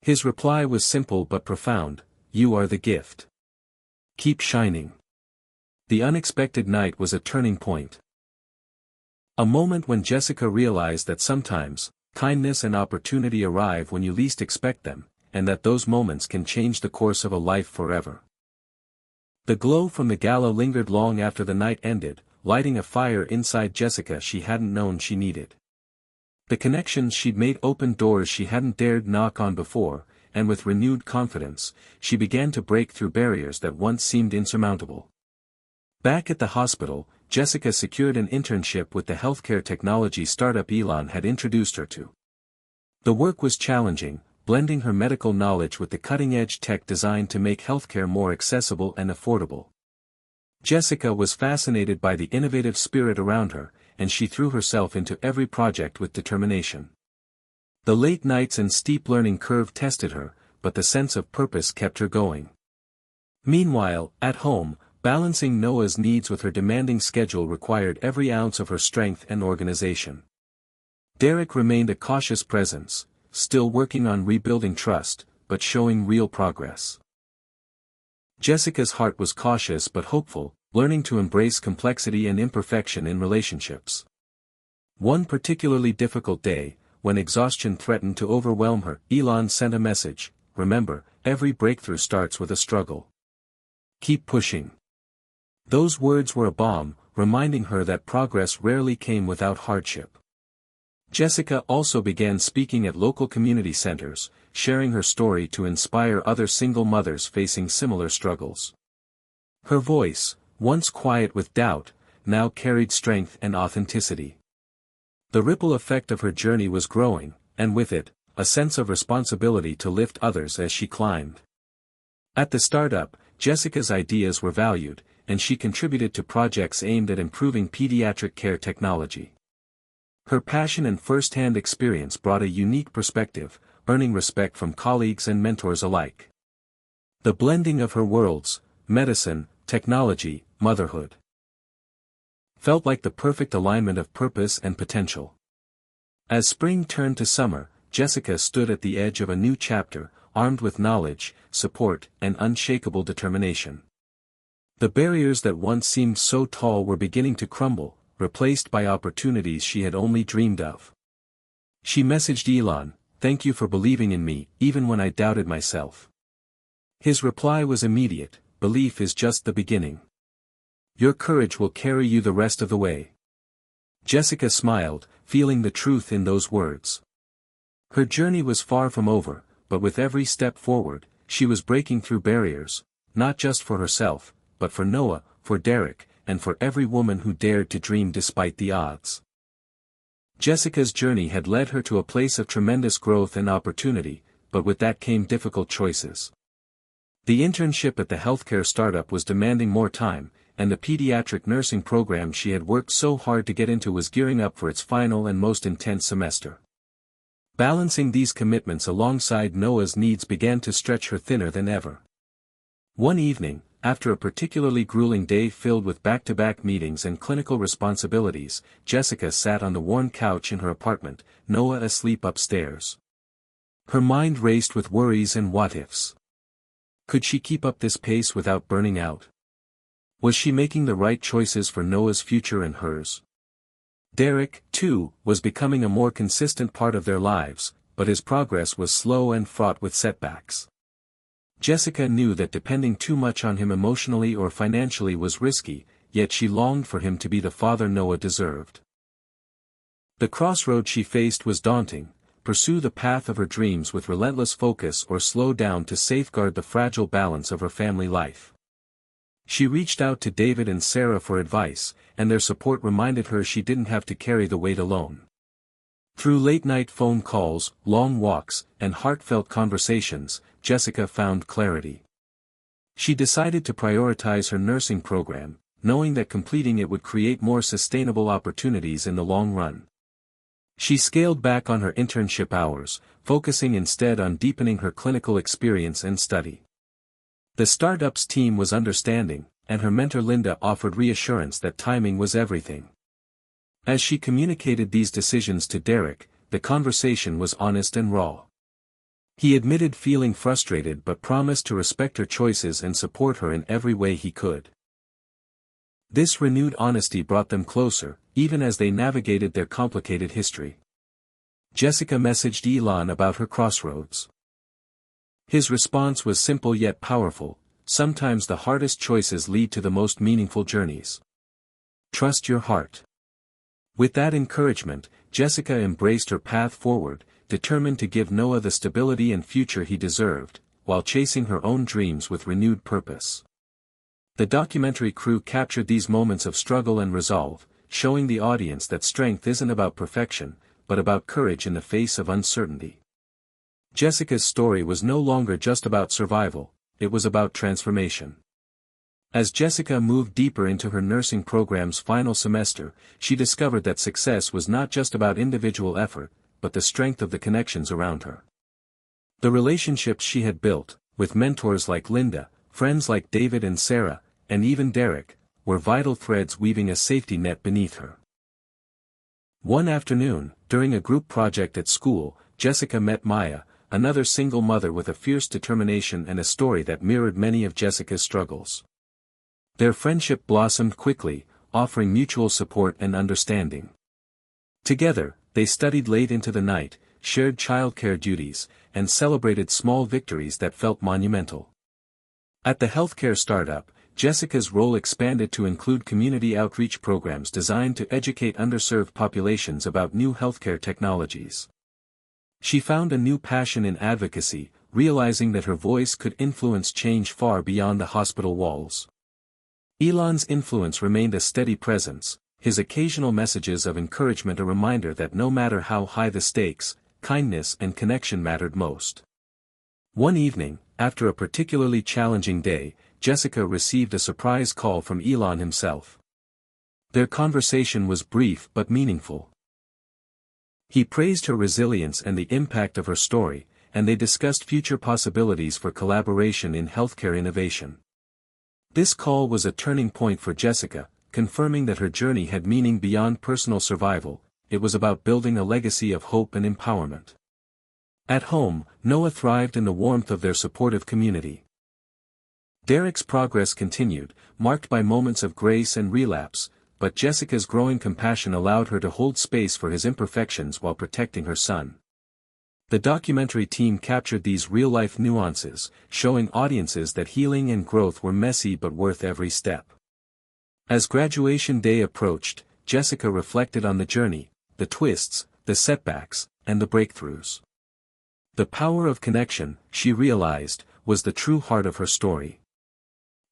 His reply was simple but profound, "You are the gift. Keep shining." The unexpected night was a turning point. A moment when Jessica realized that sometimes, kindness and opportunity arrive when you least expect them, and that those moments can change the course of a life forever. The glow from the gala lingered long after the night ended, lighting a fire inside Jessica she hadn't known she needed. The connections she'd made opened doors she hadn't dared knock on before, and with renewed confidence, she began to break through barriers that once seemed insurmountable. Back at the hospital, Jessica secured an internship with the healthcare technology startup Elon had introduced her to. The work was challenging, blending her medical knowledge with the cutting-edge tech designed to make healthcare more accessible and affordable. Jessica was fascinated by the innovative spirit around her, and she threw herself into every project with determination. The late nights and steep learning curve tested her, but the sense of purpose kept her going. Meanwhile, at home, balancing Noah's needs with her demanding schedule required every ounce of her strength and organization. Derek remained a cautious presence, still working on rebuilding trust, but showing real progress. Jessica's heart was cautious but hopeful, learning to embrace complexity and imperfection in relationships. One particularly difficult day, when exhaustion threatened to overwhelm her, Elon sent a message, "Remember, every breakthrough starts with a struggle. Keep pushing." Those words were a balm, reminding her that progress rarely came without hardship. Jessica also began speaking at local community centers, sharing her story to inspire other single mothers facing similar struggles. Her voice, once quiet with doubt, now carried strength and authenticity. The ripple effect of her journey was growing, and with it, a sense of responsibility to lift others as she climbed. At the startup, Jessica's ideas were valued, and she contributed to projects aimed at improving pediatric care technology. Her passion and first-hand experience brought a unique perspective, earning respect from colleagues and mentors alike. The blending of her worlds, medicine, technology, motherhood, felt like the perfect alignment of purpose and potential. As spring turned to summer, Jessica stood at the edge of a new chapter, armed with knowledge, support, and unshakable determination. The barriers that once seemed so tall were beginning to crumble, replaced by opportunities she had only dreamed of. She messaged Elon, "Thank you for believing in me, even when I doubted myself." His reply was immediate, "Belief is just the beginning. Your courage will carry you the rest of the way." Jessica smiled, feeling the truth in those words. Her journey was far from over, but with every step forward, she was breaking through barriers, not just for herself, but for Noah, for Derek, and for every woman who dared to dream despite the odds. Jessica's journey had led her to a place of tremendous growth and opportunity, but with that came difficult choices. The internship at the healthcare startup was demanding more time, and the pediatric nursing program she had worked so hard to get into was gearing up for its final and most intense semester. Balancing these commitments alongside Noah's needs began to stretch her thinner than ever. One evening, after a particularly grueling day filled with back-to-back meetings and clinical responsibilities, Jessica sat on the worn couch in her apartment, Noah asleep upstairs. Her mind raced with worries and what-ifs. Could she keep up this pace without burning out? Was she making the right choices for Noah's future and hers? Derek, too, was becoming a more consistent part of their lives, but his progress was slow and fraught with setbacks. Jessica knew that depending too much on him emotionally or financially was risky, yet she longed for him to be the father Noah deserved. The crossroad she faced was daunting: pursue the path of her dreams with relentless focus or slow down to safeguard the fragile balance of her family life. She reached out to David and Sarah for advice, and their support reminded her she didn't have to carry the weight alone. Through late-night phone calls, long walks, and heartfelt conversations, Jessica found clarity. She decided to prioritize her nursing program, knowing that completing it would create more sustainable opportunities in the long run. She scaled back on her internship hours, focusing instead on deepening her clinical experience and study. The startup's team was understanding, and her mentor Linda offered reassurance that timing was everything. As she communicated these decisions to Derek, the conversation was honest and raw. He admitted feeling frustrated but promised to respect her choices and support her in every way he could. This renewed honesty brought them closer, even as they navigated their complicated history. Jessica messaged Elon about her crossroads. His response was simple yet powerful: sometimes the hardest choices lead to the most meaningful journeys. Trust your heart. With that encouragement, Jessica embraced her path forward, determined to give Noah the stability and future he deserved, while chasing her own dreams with renewed purpose. The documentary crew captured these moments of struggle and resolve, showing the audience that strength isn't about perfection, but about courage in the face of uncertainty. Jessica's story was no longer just about survival, it was about transformation. As Jessica moved deeper into her nursing program's final semester, she discovered that success was not just about individual effort, but the strength of the connections around her. The relationships she had built, with mentors like Linda, friends like David and Sarah, and even Derek, were vital threads weaving a safety net beneath her. One afternoon, during a group project at school, Jessica met Maya, another single mother with a fierce determination and a story that mirrored many of Jessica's struggles. Their friendship blossomed quickly, offering mutual support and understanding. Together, they studied late into the night, shared childcare duties, and celebrated small victories that felt monumental. At the healthcare startup, Jessica's role expanded to include community outreach programs designed to educate underserved populations about new healthcare technologies. She found a new passion in advocacy, realizing that her voice could influence change far beyond the hospital walls. Elon's influence remained a steady presence, his occasional messages of encouragement a reminder that no matter how high the stakes, kindness and connection mattered most. One evening, after a particularly challenging day, Jessica received a surprise call from Elon himself. Their conversation was brief but meaningful. He praised her resilience and the impact of her story, and they discussed future possibilities for collaboration in healthcare innovation. This call was a turning point for Jessica, confirming that her journey had meaning beyond personal survival. It was about building a legacy of hope and empowerment. At home, Noah thrived in the warmth of their supportive community. Derek's progress continued, marked by moments of grace and relapse, but Jessica's growing compassion allowed her to hold space for his imperfections while protecting her son. The documentary team captured these real-life nuances, showing audiences that healing and growth were messy but worth every step. As graduation day approached, Jessica reflected on the journey, the twists, the setbacks, and the breakthroughs. The power of connection, she realized, was the true heart of her story.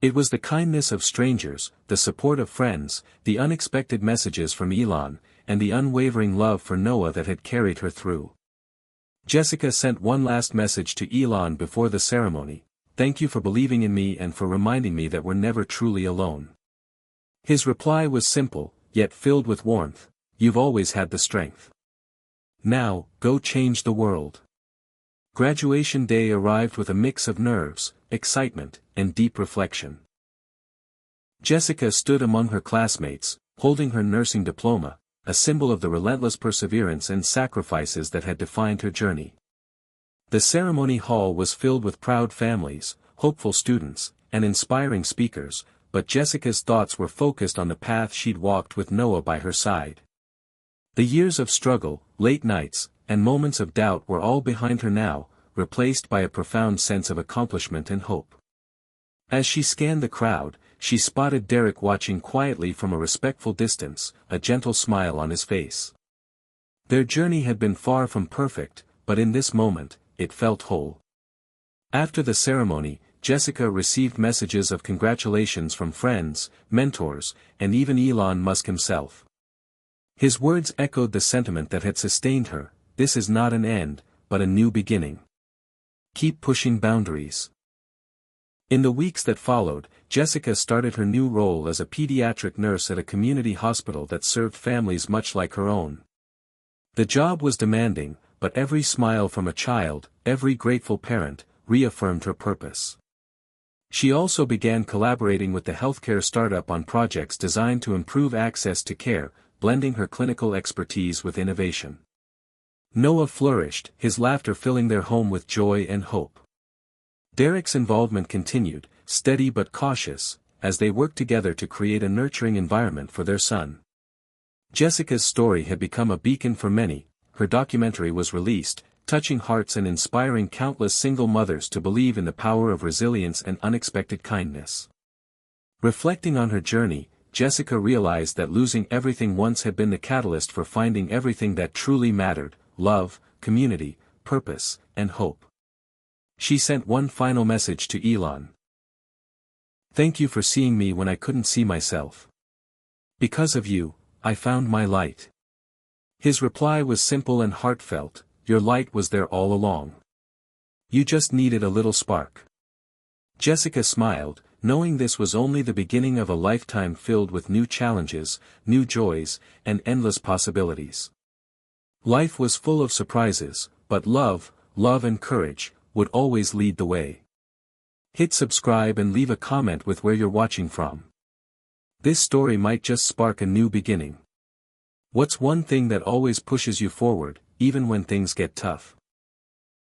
It was the kindness of strangers, the support of friends, the unexpected messages from Elon, and the unwavering love for Noah that had carried her through. Jessica sent one last message to Elon before the ceremony: "Thank you for believing in me and for reminding me that we're never truly alone." His reply was simple, yet filled with warmth: "You've always had the strength. Now, go change the world." Graduation day arrived with a mix of nerves, excitement, and deep reflection. Jessica stood among her classmates, holding her nursing diploma, a symbol of the relentless perseverance and sacrifices that had defined her journey. The ceremony hall was filled with proud families, hopeful students, and inspiring speakers, but Jessica's thoughts were focused on the path she'd walked with Noah by her side. The years of struggle, late nights, and moments of doubt were all behind her now, replaced by a profound sense of accomplishment and hope. As she scanned the crowd, she spotted Derek watching quietly from a respectful distance, a gentle smile on his face. Their journey had been far from perfect, but in this moment, it felt whole. After the ceremony, Jessica received messages of congratulations from friends, mentors, and even Elon Musk himself. His words echoed the sentiment that had sustained her: "This is not an end, but a new beginning. Keep pushing boundaries." In the weeks that followed, Jessica started her new role as a pediatric nurse at a community hospital that served families much like her own. The job was demanding, but every smile from a child, every grateful parent, reaffirmed her purpose. She also began collaborating with the healthcare startup on projects designed to improve access to care, blending her clinical expertise with innovation. Noah flourished, his laughter filling their home with joy and hope. Derek's involvement continued, steady but cautious, as they worked together to create a nurturing environment for their son. Jessica's story had become a beacon for many. Her documentary was released, touching hearts and inspiring countless single mothers to believe in the power of resilience and unexpected kindness. Reflecting on her journey, Jessica realized that losing everything once had been the catalyst for finding everything that truly mattered: love, community, purpose, and hope. She sent one final message to Elon: "Thank you for seeing me when I couldn't see myself. Because of you, I found my light." His reply was simple and heartfelt: "Your light was there all along. You just needed a little spark." Jessica smiled, knowing this was only the beginning of a lifetime filled with new challenges, new joys, and endless possibilities. Life was full of surprises, but love and courage would always lead the way. Hit subscribe and leave a comment with where you're watching from. This story might just spark a new beginning. What's one thing that always pushes you forward, even when things get tough?